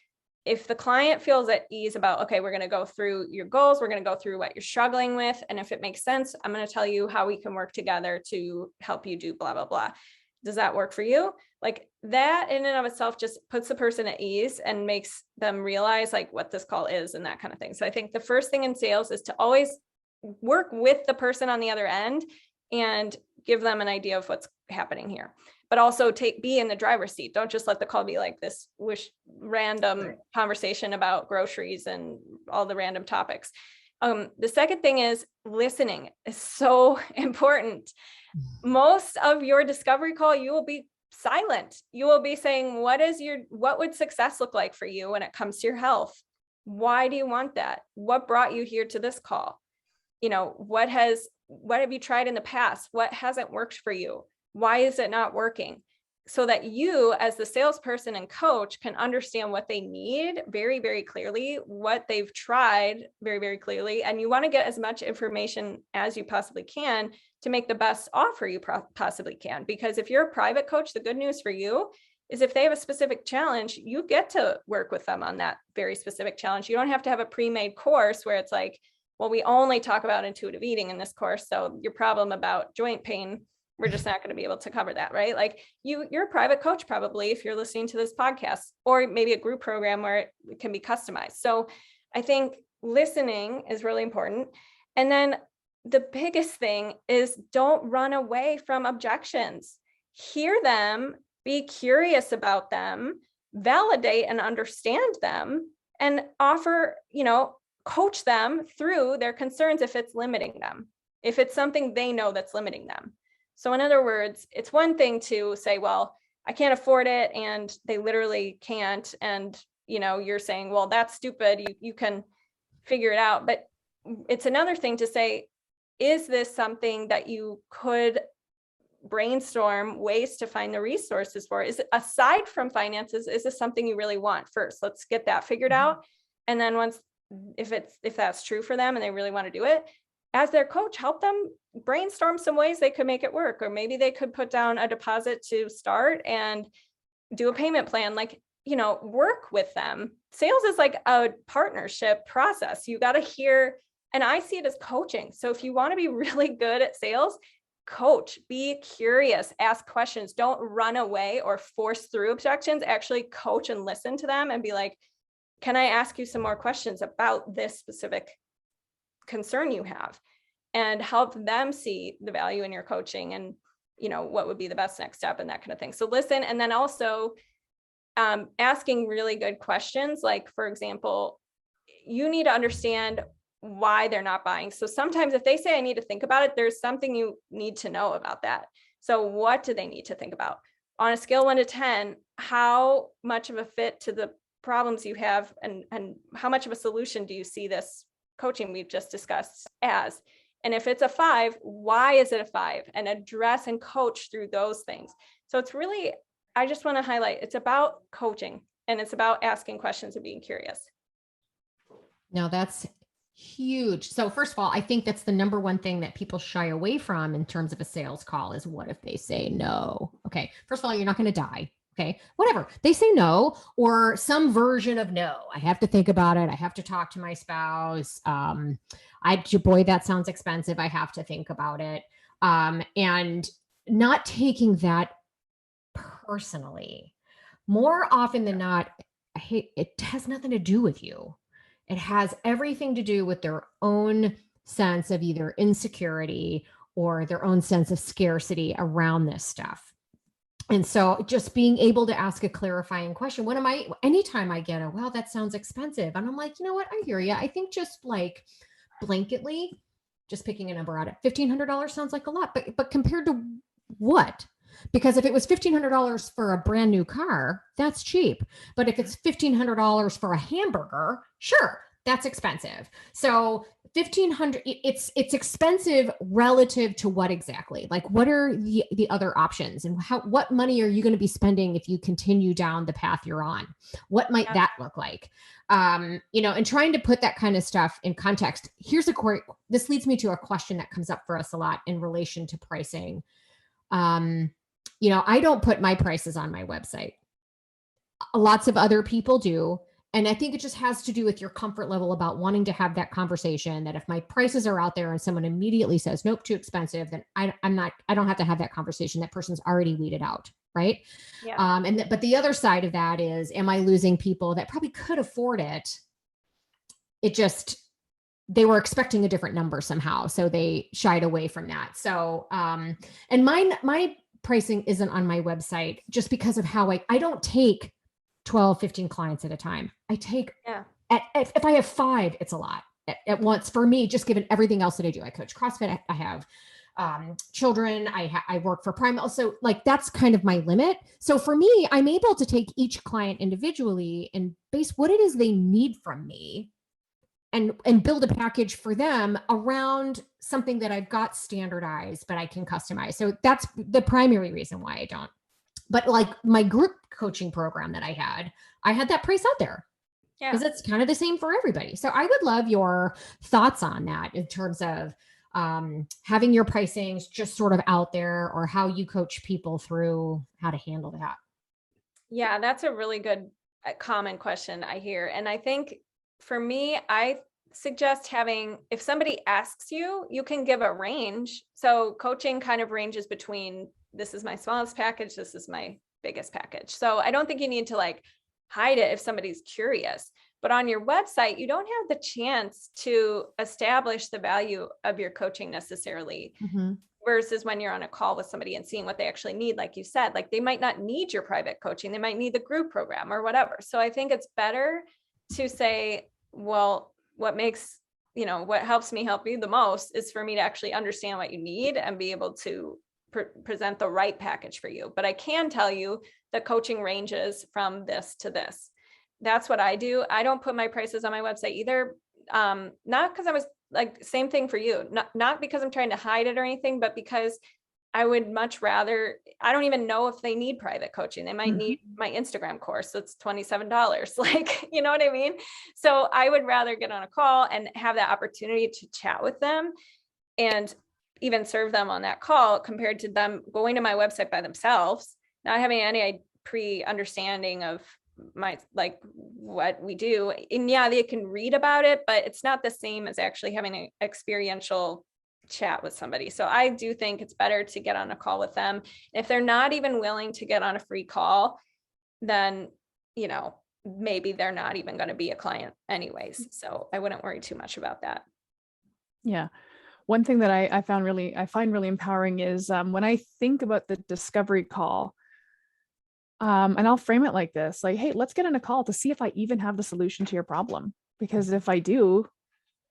if the client feels at ease about, okay, we're going to go through your goals, we're going to go through what you're struggling with, and if it makes sense, I'm going to tell you how we can work together to help you do blah, blah, blah. Does that work for you? Like that in and of itself just puts the person at ease and makes them realize like what this call is and that kind of thing. So I think the first thing in sales is to always work with the person on the other end and give them an idea of what's happening here, but also be in the driver's seat. Don't just let the call be like this random conversation about groceries and all the random topics. The second thing is listening is so important. Most of your discovery call, you will be silent. You will be saying, what would success look like for you when it comes to your health? Why do you want that? What brought you here to this call? What have you tried in the past? What hasn't worked for you? Why is it not working? So that you as the salesperson and coach can understand what they need very, very clearly, what they've tried very, very clearly. And you want to get as much information as you possibly can to make the best offer you possibly can. Because if you're a private coach, the good news for you is if they have a specific challenge, you get to work with them on that very specific challenge. You don't have to have a pre-made course where it's like, well, we only talk about intuitive eating in this course. So your problem about joint pain, we're just not going to be able to cover that, right? Like you're a private coach, probably, if you're listening to this podcast, or maybe a group program where it can be customized. So I think listening is really important. And then the biggest thing is don't run away from objections. Hear them, be curious about them, validate and understand them, and offer, coach them through their concerns if it's limiting them, if it's something they know that's limiting them. So in other words, it's one thing to say, well, I can't afford it and they literally can't. And, you're saying, well, that's stupid. You can figure it out. But it's another thing to say, is this something that you could brainstorm ways to find the resources for? Is it, aside from finances, is this something you really want first? Let's get that figured out. And then if that's true for them and they really want to do it, as their coach, help them brainstorm some ways they could make it work. Or maybe they could put down a deposit to start and do a payment plan, work with them. Sales is like a partnership process. You got to hear, and I see it as coaching. So if you want to be really good at sales, coach, be curious, ask questions, don't run away or force through objections, actually coach and listen to them and be like, can I ask you some more questions about this specific concern you have, and help them see the value in your coaching and, what would be the best next step and that kind of thing. So listen, and then also asking really good questions. Like, for example, you need to understand why they're not buying. So sometimes if they say, I need to think about it, there's something you need to know about that. So what do they need to think about? On a scale 1 to 10, how much of a fit to the problems you have and how much of a solution do you see this coaching we've just discussed as? And if it's a 5, why is it a 5? And address and coach through those things. So it's really, I just want to highlight, it's about coaching and it's about asking questions and being curious. Now that's huge. So first of all, I think that's the number one thing that people shy away from in terms of a sales call is, what if they say no? Okay. First of all, you're not going to die. Okay. Whatever. They say no, or some version of no. I have to think about it. I have to talk to my spouse. Boy, that sounds expensive. I have to think about it. And not taking that personally. More often than not, it has nothing to do with you. It has everything to do with their own sense of either insecurity or their own sense of scarcity around this stuff. And so just being able to ask a clarifying question, anytime I get well, that sounds expensive. And I'm like, you know what? I hear you. I think just like blanketly, just picking a number out at $1,500 sounds like a lot, but compared to what? Because if it was $1,500 for a brand new car, that's cheap. But if it's $1,500 for a hamburger, sure, that's expensive. So 1,500, it's expensive relative to what exactly? Like, what are the other options, and what money are you going to be spending if you continue down the path you're on? What might that look like? And trying to put that kind of stuff in context. This leads me to a question that comes up for us a lot in relation to pricing. I don't put my prices on my website. Lots of other people do. And I think it just has to do with your comfort level about wanting to have that conversation, that if my prices are out there and someone immediately says, nope, too expensive, then I don't have to have that conversation. That person's already weeded out. Right. Yeah. But the other side of that is, am I losing people that probably could afford it? They were expecting a different number somehow. So they shied away from that. So, and my pricing isn't on my website just because of how I don't take 12, 15 clients at a time. I take, if I have 5, it's a lot at once for me, just given everything else that I do. I coach CrossFit. I have children. I work for Prime. Also, like, that's kind of my limit. So for me, I'm able to take each client individually and base what it is they need from me and build a package for them around something that I've got standardized, but I can customize. So that's the primary reason why I don't. But like my group coaching program that I had that price out there. Yeah. Because it's kind of the same for everybody. So I would love your thoughts on that in terms of having your pricings just sort of out there, or how you coach people through how to handle that. Yeah, that's a really good common question I hear. And I think for me, I suggest if somebody asks you, you can give a range. So coaching kind of ranges between, this is my smallest package, this is my biggest package. So I don't think you need to like hide it if somebody's curious. But on your website, you don't have the chance to establish the value of your coaching necessarily. Mm-hmm. Versus when you're on a call with somebody and seeing what they actually need. Like you said, like they might not need your private coaching. They might need the group program or whatever. So I think it's better to say, well, what helps me help you the most is for me to actually understand what you need and be able to present the right package for you. But I can tell you the coaching ranges from this to this. That's what I do. I don't put my prices on my website either. Not because I was like, same thing for you, not because I'm trying to hide it or anything, but because I would much rather, I don't even know if they need private coaching. They might need my Instagram course. That's $27. Like, you know what I mean? So I would rather get on a call and have that opportunity to chat with them and even serve them on that call, compared to them going to my website by themselves, not having any pre-understanding of what we do. And yeah, they can read about it, but it's not the same as actually having an experiential chat with somebody. So I do think it's better to get on a call with them. If they're not even willing to get on a free call, then, maybe they're not even going to be a client anyways. So I wouldn't worry too much about that. Yeah. One thing that I find really empowering is when I think about the discovery call, and I'll frame it like this, like, hey, let's get on a call to see if I even have the solution to your problem. Because if I do,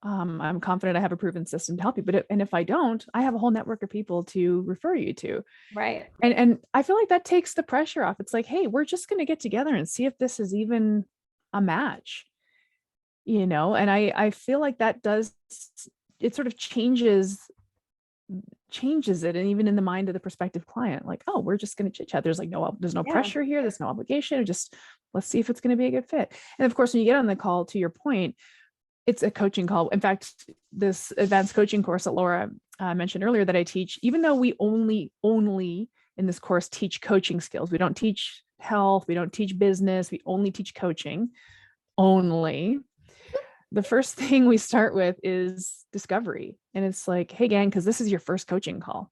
I'm confident I have a proven system to help you. But if I don't, I have a whole network of people to refer you to. Right. And I feel like that takes the pressure off. It's like, hey, we're just going to get together and see if this is even a match, and I feel like that it sort of changes it. And even in the mind of the prospective client, like, oh, we're just going to chit chat. There's no pressure here. There's no obligation. Just let's see if it's going to be a good fit. And of course, when you get on the call, to your point, it's a coaching call. In fact, this advanced coaching course that Laura mentioned earlier that I teach, even though we only in this course teach coaching skills, we don't teach health, we don't teach business, we only teach coaching only. The first thing we start with is discovery. And it's like, hey, gang, because this is your first coaching call.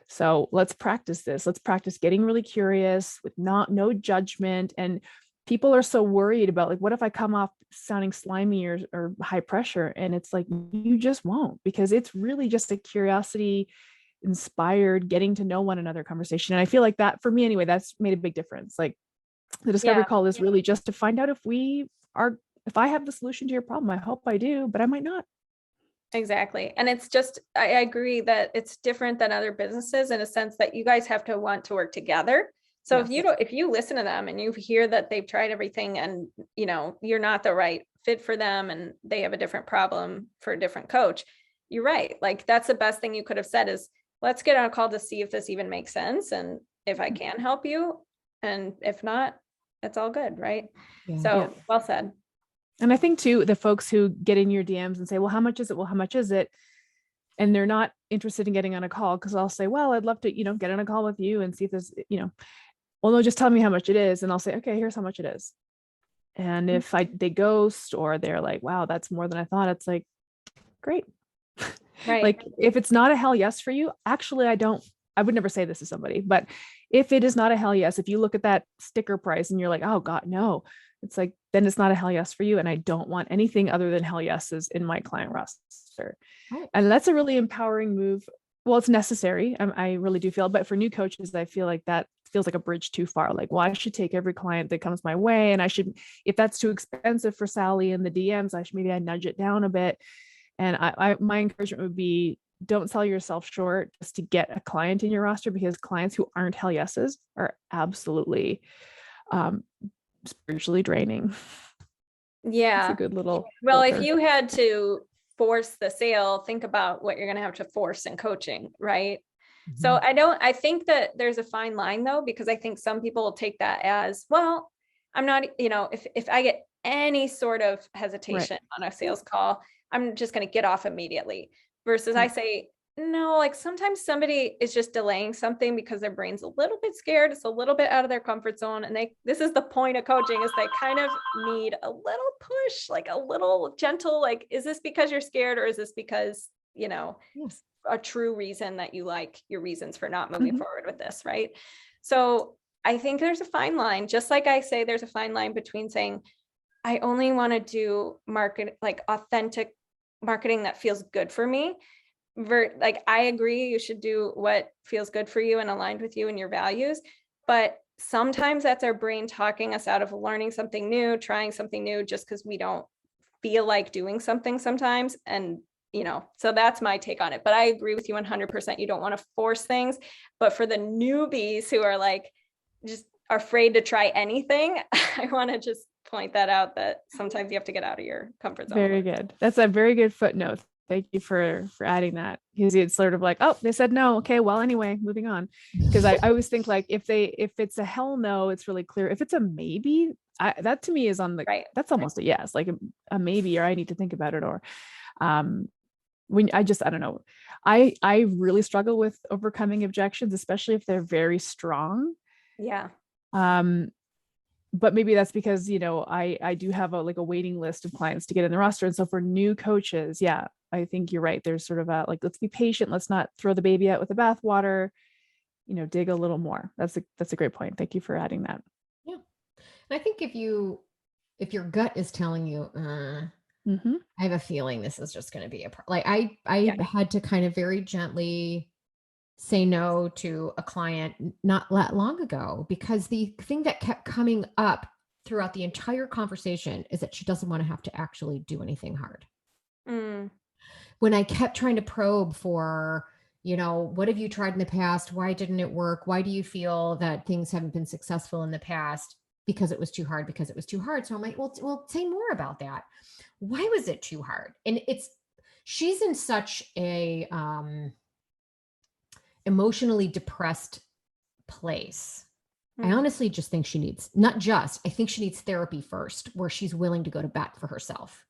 So let's practice this. Let's practice getting really curious with no judgment. And people are so worried about, like, what if I come off sounding slimy or high pressure? And it's like, you just won't, because it's really just a curiosity inspired, getting to know one another conversation. And I feel like that, for me anyway, that's made a big difference. Like the discovery call is really just to find out if I have the solution to your problem. I hope I do, but I might not. Exactly. And it's just, I agree that it's different than other businesses in a sense that you guys have to want to work together. So Yes. if you listen to them and you hear that they've tried everything and, you know, you're not the right fit for them and they have a different problem for a different coach, you're right. Like that's the best thing you could have said is, let's get on a call to see if this even makes sense. And if I can help you, and if not, it's all good. Right. Yeah. So well said. And I think too, the folks who get in your DMs and say, well, how much is it? Well, how much is it? And they're not interested in getting on a call, because I'll say, well, I'd love to, get on a call with you and see if there's, well, no, just tell me how much it is. And I'll say, okay, here's how much it is. And if they ghost or they're like, wow, that's more than I thought, it's like, great. Right. Like if it's not a hell yes for you, actually, I would never say this to somebody, but if it is not a hell yes, if you look at that sticker price and you're like, oh God, no, it's like, then it's not a hell yes for you. And I don't want anything other than hell yeses in my client roster. Right. And that's a really empowering move. Well, it's necessary. I really do feel, but for new coaches, I feel like that feels like a bridge too far. Like, well, I should take every client that comes my way. And I should, if that's too expensive for Sally in the DMs, maybe I nudge it down a bit. And my encouragement would be, don't sell yourself short just to get a client in your roster, because clients who aren't hell yeses are absolutely spiritually draining. Yeah. It's a good little Well, filter. if you had to force the sale, think about what you're going to have to force in coaching, right? Mm-hmm. So I think that there's a fine line though, because I think some people will take that as, well, I'm not, if I get any sort of hesitation on a sales call, I'm just going to get off immediately, versus I say, no, like sometimes somebody is just delaying something because their brain's a little bit scared. It's a little bit out of their comfort zone. And this is the point of coaching, is they kind of need a little push, like a little gentle, like, is this because you're scared, or is this because, Yes. a true reason that you like your reasons for not moving forward with this. Right. So I think there's a fine line, just like I say, there's a fine line between saying, I only want to do like authentic marketing that feels good for me. Like, I agree, you should do what feels good for you and aligned with you and your values. But sometimes that's our brain talking us out of learning something new, trying something new, just because we don't feel like doing something sometimes. And, so that's my take on it. But I agree with you 100%. You don't want to force things. But for the newbies who are like, just afraid to try anything, I want to just point that out, that sometimes you have to get out of your comfort zone. Very good. That's a very good footnote. Thank you for adding that, because it's sort of like, oh, they said no. Okay, well, anyway, moving on. Because I always think, like, if it's a hell no, it's really clear. If it's a maybe, that to me is on the right. That's almost a yes, like a maybe, or I need to think about it, or when I don't know. I really struggle with overcoming objections, especially if they're very strong. Yeah. But maybe that's because, I do have a waiting list of clients to get in the roster. And so for new coaches, yeah, I think you're right. There's sort of let's be patient. Let's not throw the baby out with the bathwater, dig a little more. That's a great point. Thank you for adding that. Yeah. And I think if your gut is telling you, I have a feeling this is just going to be a problem. Like I had to kind of very gently say no to a client not that long ago, because the thing that kept coming up throughout the entire conversation is that she doesn't want to have to actually do anything hard. When I kept trying to probe for, what have you tried in the past? Why didn't it work? Why do you feel that things haven't been successful in the past? Because it was too hard, because it was too hard. So I'm like, well, say more about that. Why was it too hard? And she's in such a, emotionally depressed place. I honestly just think she needs, I think she needs therapy first, where she's willing to go to bat for herself,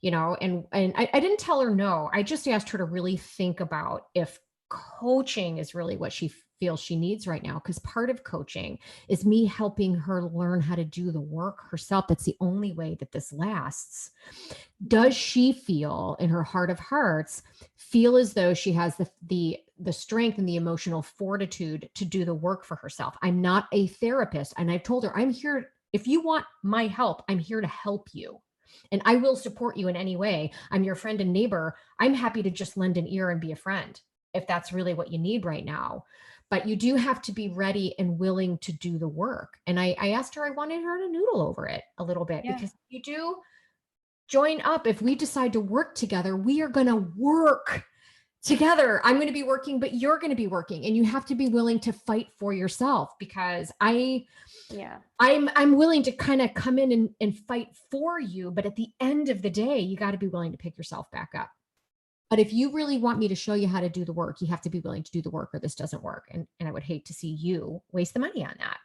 and I didn't tell her no. I just asked her to really think about if coaching is really what she feels she needs right now. Because part of coaching is me helping her learn how to do the work herself. That's the only way that this lasts. Does she feel, in her heart of hearts, feel as though she has the strength and the emotional fortitude to do the work for herself? I'm not a therapist. And I've told her, I'm here. If you want my help, I'm here to help you. And I will support you in any way. I'm your friend and neighbor. I'm happy to just lend an ear and be a friend, if that's really what you need right now. But you do have to be ready and willing to do the work. And I asked her, I wanted her to noodle over it a little bit, because you do, join up. If we decide to work together, we are going to work together. I'm going to be working, but you're going to be working, and you have to be willing to fight for yourself, because I'm willing to kind of come in and fight for you. But at the end of the day, you got to be willing to pick yourself back up. But if you really want me to show you how to do the work, you have to be willing to do the work, or this doesn't work. And I would hate to see you waste the money on that.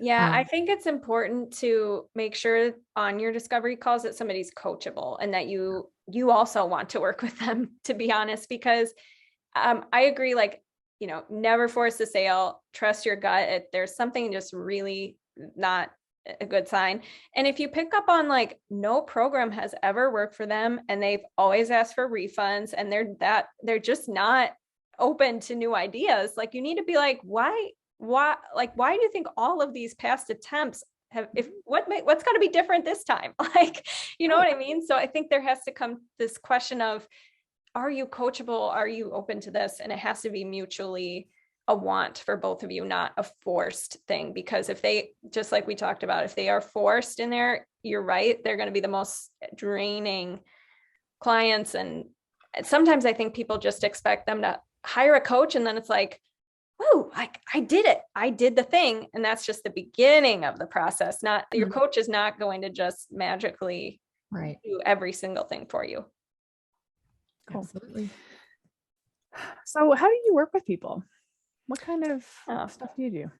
Yeah, I think it's important to make sure on your discovery calls that somebody's coachable and that you also want to work with them, to be honest, because I agree, like, never force a sale, trust your gut. If there's something just really not a good sign. And if you pick up on like no program has ever worked for them and they've always asked for refunds and they're just not open to new ideas, like you need to be like, why do you think all of these past attempts have, what's got to be different this time? Like, you know what I mean? So I think there has to come this question of, are you coachable? Are you open to this? And it has to be mutually a want for both of you, not a forced thing. Because if they, just like we talked about, if they are forced in there, you're right, they're going to be the most draining clients. And sometimes I think people just expect them to hire a coach and then it's like, oh, I did it. I did the thing. And that's just the beginning of the process. Not your coach is not going to just magically do every single thing for you. Cool. Absolutely. So how do you work with people? What kind of stuff do you do?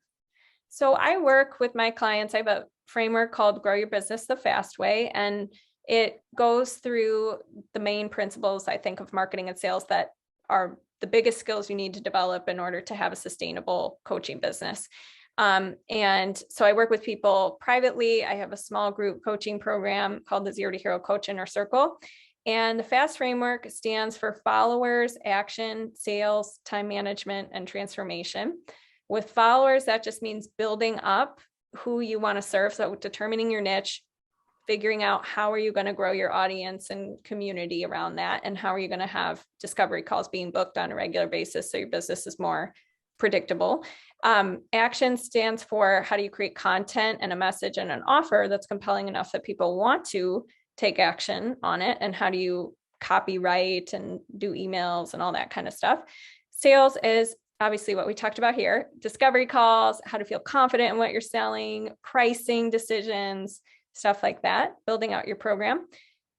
So I work with my clients. I have a framework called Grow Your Business the Fast Way. And it goes through the main principles, I think, of marketing and sales that are the biggest skills you need to develop in order to have a sustainable coaching business. And so I work with people privately. I have a small group coaching program called the Zero to Hero Coach Inner Circle. And the FAST framework stands for followers, action, sales, time management, and transformation. With followers, that just means building up who you want to serve. So determining your niche, figuring out how are you going to grow your audience and community around that, and how are you going to have discovery calls being booked on a regular basis so your business is more predictable. Action stands for how do you create content and a message and an offer that's compelling enough that people want to take action on it, and how do you copyright and do emails and all that kind of stuff. Sales is obviously what we talked about here, discovery calls, how to feel confident in what you're selling, pricing decisions, stuff like that, building out your program.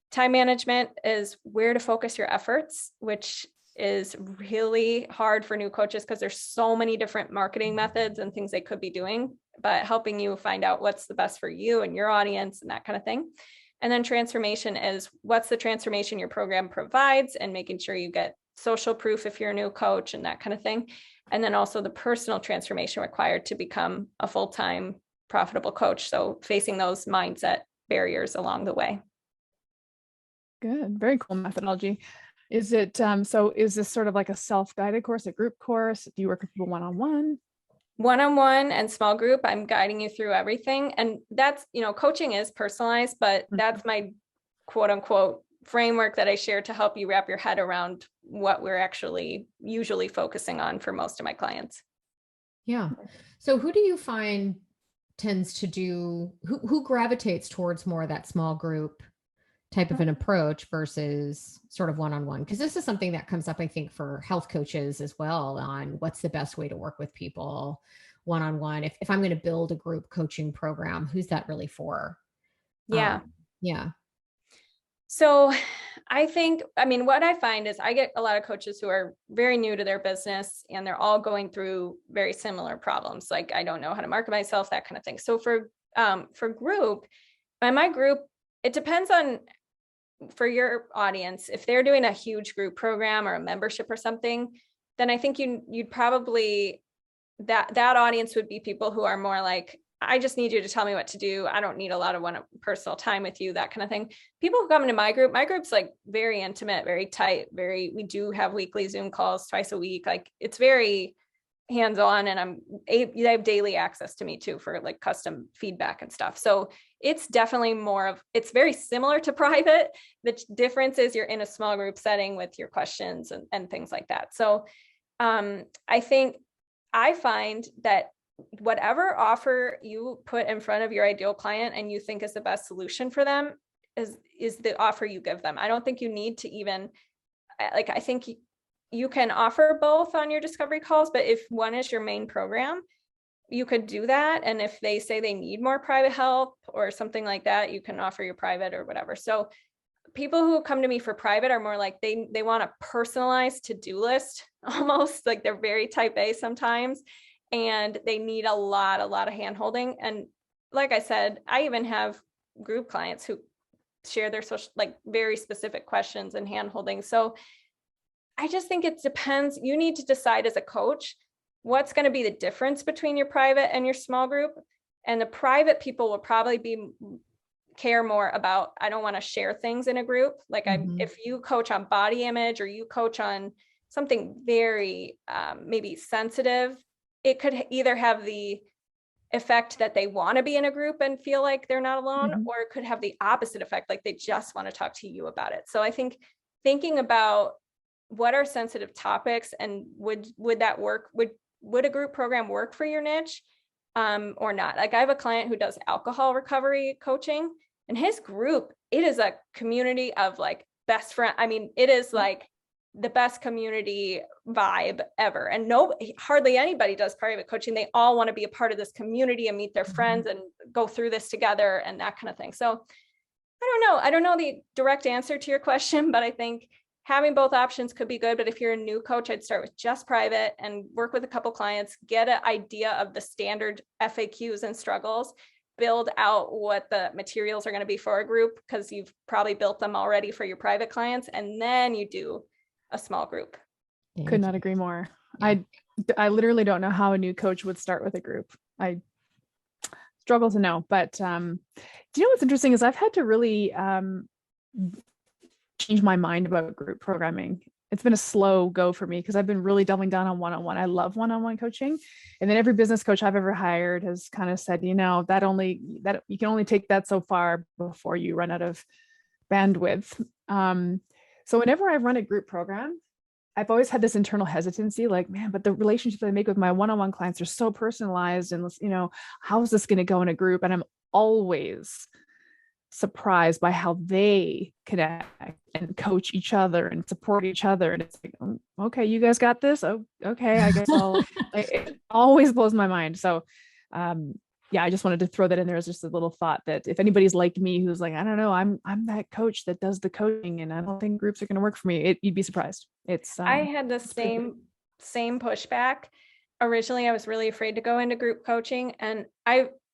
Time management is where to focus your efforts, which is really hard for new coaches because there's so many different marketing methods and things they could be doing, but helping you find out what's the best for you and your audience and that kind of thing. And then transformation is what's the transformation your program provides and making sure you get social proof if you're a new coach and that kind of thing. And then also the personal transformation required to become a full-time profitable coach. So facing those mindset barriers along the way. Good. Very cool methodology. Is it, so is this sort of like a self-guided course, a group course? Do you work with people one-on-one? One-on-one and small group, I'm guiding you through everything. And that's, coaching is personalized, but that's my quote unquote framework that I share to help you wrap your head around what we're actually usually focusing on for most of my clients. Yeah. So who do you find tends to do, who gravitates towards more of that small group type of an approach versus sort of one-on-one? Because this is something that comes up, I think, for health coaches as well, on what's the best way to work with people one-on-one. If I'm going to build a group coaching program, who's that really for? Yeah. Yeah. So what I find is I get a lot of coaches who are very new to their business and they're all going through very similar problems. Like, I don't know how to market myself, that kind of thing. So for group, my group, it depends on, for your audience, if they're doing a huge group program or a membership or something, then I think you'd probably, that audience would be people who are more like, I just need you to tell me what to do. I don't need a lot of personal time with you, that kind of thing. People who come into my group's like very intimate, very tight, we do have weekly Zoom calls twice a week. Like, it's very hands-on, and they have daily access to me too for like custom feedback and stuff. So it's definitely it's very similar to private. The difference is you're in a small group setting with your questions and things like that. So I find that whatever offer you put in front of your ideal client and you think is the best solution for them, is the offer you give them. I don't think you need to even, like, I think you can offer both on your discovery calls, but if one is your main program, you could do that. And if they say they need more private help or something like that, you can offer your private or whatever. So people who come to me for private are more like they want a personalized to-do list, almost like they're very type A sometimes, and they need a lot of hand-holding. And like I said, I even have group clients who share their social, like very specific questions and hand-holding. So I just think it depends. You need to decide as a coach what's going to be the difference between your private and your small group. And the private people will probably care more about, I don't want to share things in a group. Like if you coach on body image or you coach on something very maybe sensitive, it could either have the effect that they want to be in a group and feel like they're not alone, or it could have the opposite effect, like they just want to talk to you about it. So I think thinking about what are sensitive topics and would that work? Would a group program work for your niche or not? Like I have a client who does alcohol recovery coaching, and his group, it is a community of like best friend. I mean, it is like the best community vibe ever. And hardly anybody does private coaching. They all want to be a part of this community and meet their friends and go through this together and that kind of thing. So I don't know the direct answer to your question, but I think having both options could be good. But if you're a new coach, I'd start with just private and work with a couple clients, get an idea of the standard FAQs and struggles, build out what the materials are going to be for a group, because you've probably built them already for your private clients. And then you do a small group. Could not agree more. Yeah. I literally don't know how a new coach would start with a group. I struggle to know, but do you know what's interesting is I've had to really change my mind about group programming. It's been a slow go for me because I've been really doubling down on one-on-one. I love one-on-one coaching. And then every business coach I've ever hired has kind of said, you know, that you can only take that so far before you run out of bandwidth. So whenever I run a group program, I've always had this internal hesitancy, like, man, but the relationships I make with my one-on-one clients are so personalized, and, you know, how is this going to go in a group? And I'm always surprised by how they connect and coach each other and support each other. And it's like, okay, you guys got this. Oh, okay. I guess it always blows my mind. So, yeah, I just wanted to throw that in there as just a little thought that if anybody's like me, who's like, I don't know, I'm that coach that does the coaching and I don't think groups are going to work for me. You'd be surprised. I had the same pushback. Originally, I was really afraid to go into group coaching, and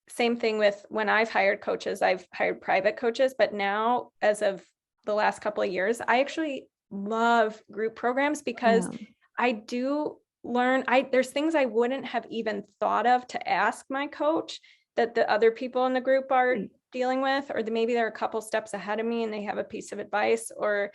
same thing with when I've hired coaches, I've hired private coaches, but now as of the last couple of years, I actually love group programs because I do learn, there's things I wouldn't have even thought of to ask my coach that the other people in the group are dealing with, or maybe they're a couple steps ahead of me and they have a piece of advice, or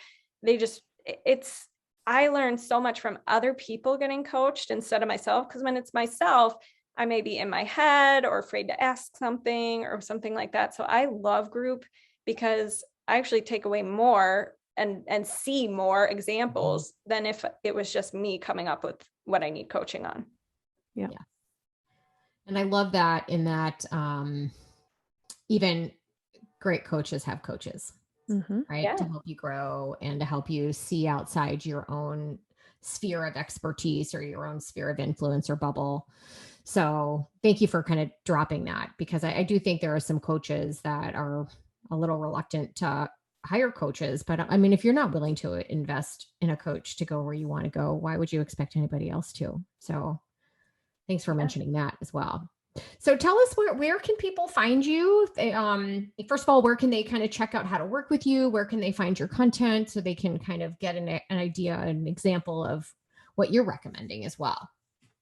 I learned so much from other people getting coached instead of myself. Because when it's myself, I may be in my head or afraid to ask something or something like that. So I love group because I actually take away more and see more examples than if it was just me coming up with what I need coaching on. Yeah. And I love that in that even great coaches have coaches, right? Yeah. To help you grow and to help you see outside your own sphere of expertise or your own sphere of influence or bubble. So thank you for kind of dropping that, because I do think there are some coaches that are a little reluctant to hire coaches. But I mean, if you're not willing to invest in a coach to go where you want to go, why would you expect anybody else to? So thanks for mentioning that as well. So tell us where can people find you? First of all, where can they kind of check out how to work with you? Where can they find your content so they can kind of get an idea, an example of what you're recommending as well?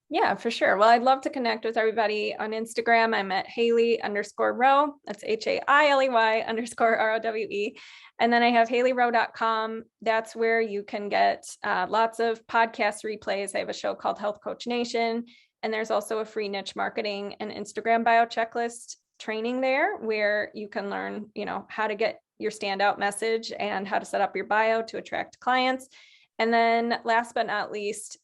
Yeah, for sure. Well, I'd love to connect with everybody on Instagram. I'm at Hailey_Rowe. That's HAILEY_ROWE. And then I have HaileyRowe.com. That's where you can get lots of podcast replays. I have a show called Health Coach Nation. And there's also a free niche marketing and Instagram bio checklist training there where you can learn, how to get your standout message and how to set up your bio to attract clients. And then last but not least,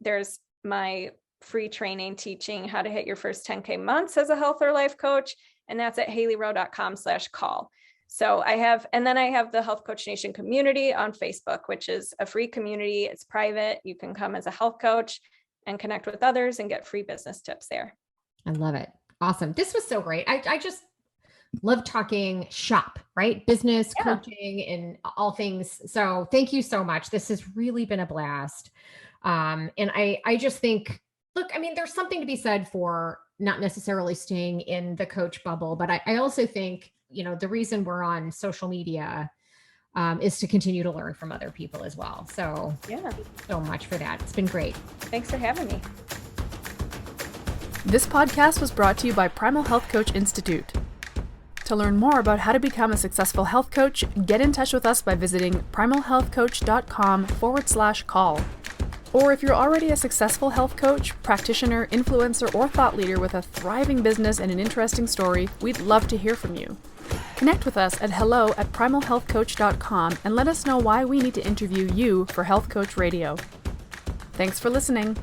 there's my free training teaching how to hit your first 10K months as a health or life coach. And that's at HaileyRowe.com/call. So and then I have the Health Coach Nation community on Facebook, which is a free community. It's private. You can come as a health coach and connect with others and get free business tips there. I love it. Awesome. This was so great. I just love talking shop, right? Business, coaching, and all things. So thank you so much. This has really been a blast. And I just think, look, I mean, there's something to be said for not necessarily staying in the coach bubble, but I also think, the reason we're on social media is to continue to learn from other people as well. So thank you so much for that. It's been great. Thanks for having me. This podcast was brought to you by Primal Health Coach Institute. To learn more about how to become a successful health coach, get in touch with us by visiting primalhealthcoach.com/call. Or if you're already a successful health coach, practitioner, influencer, or thought leader with a thriving business and an interesting story, we'd love to hear from you. Connect with us at hello@primalhealthcoach.com and let us know why we need to interview you for Health Coach Radio. Thanks for listening.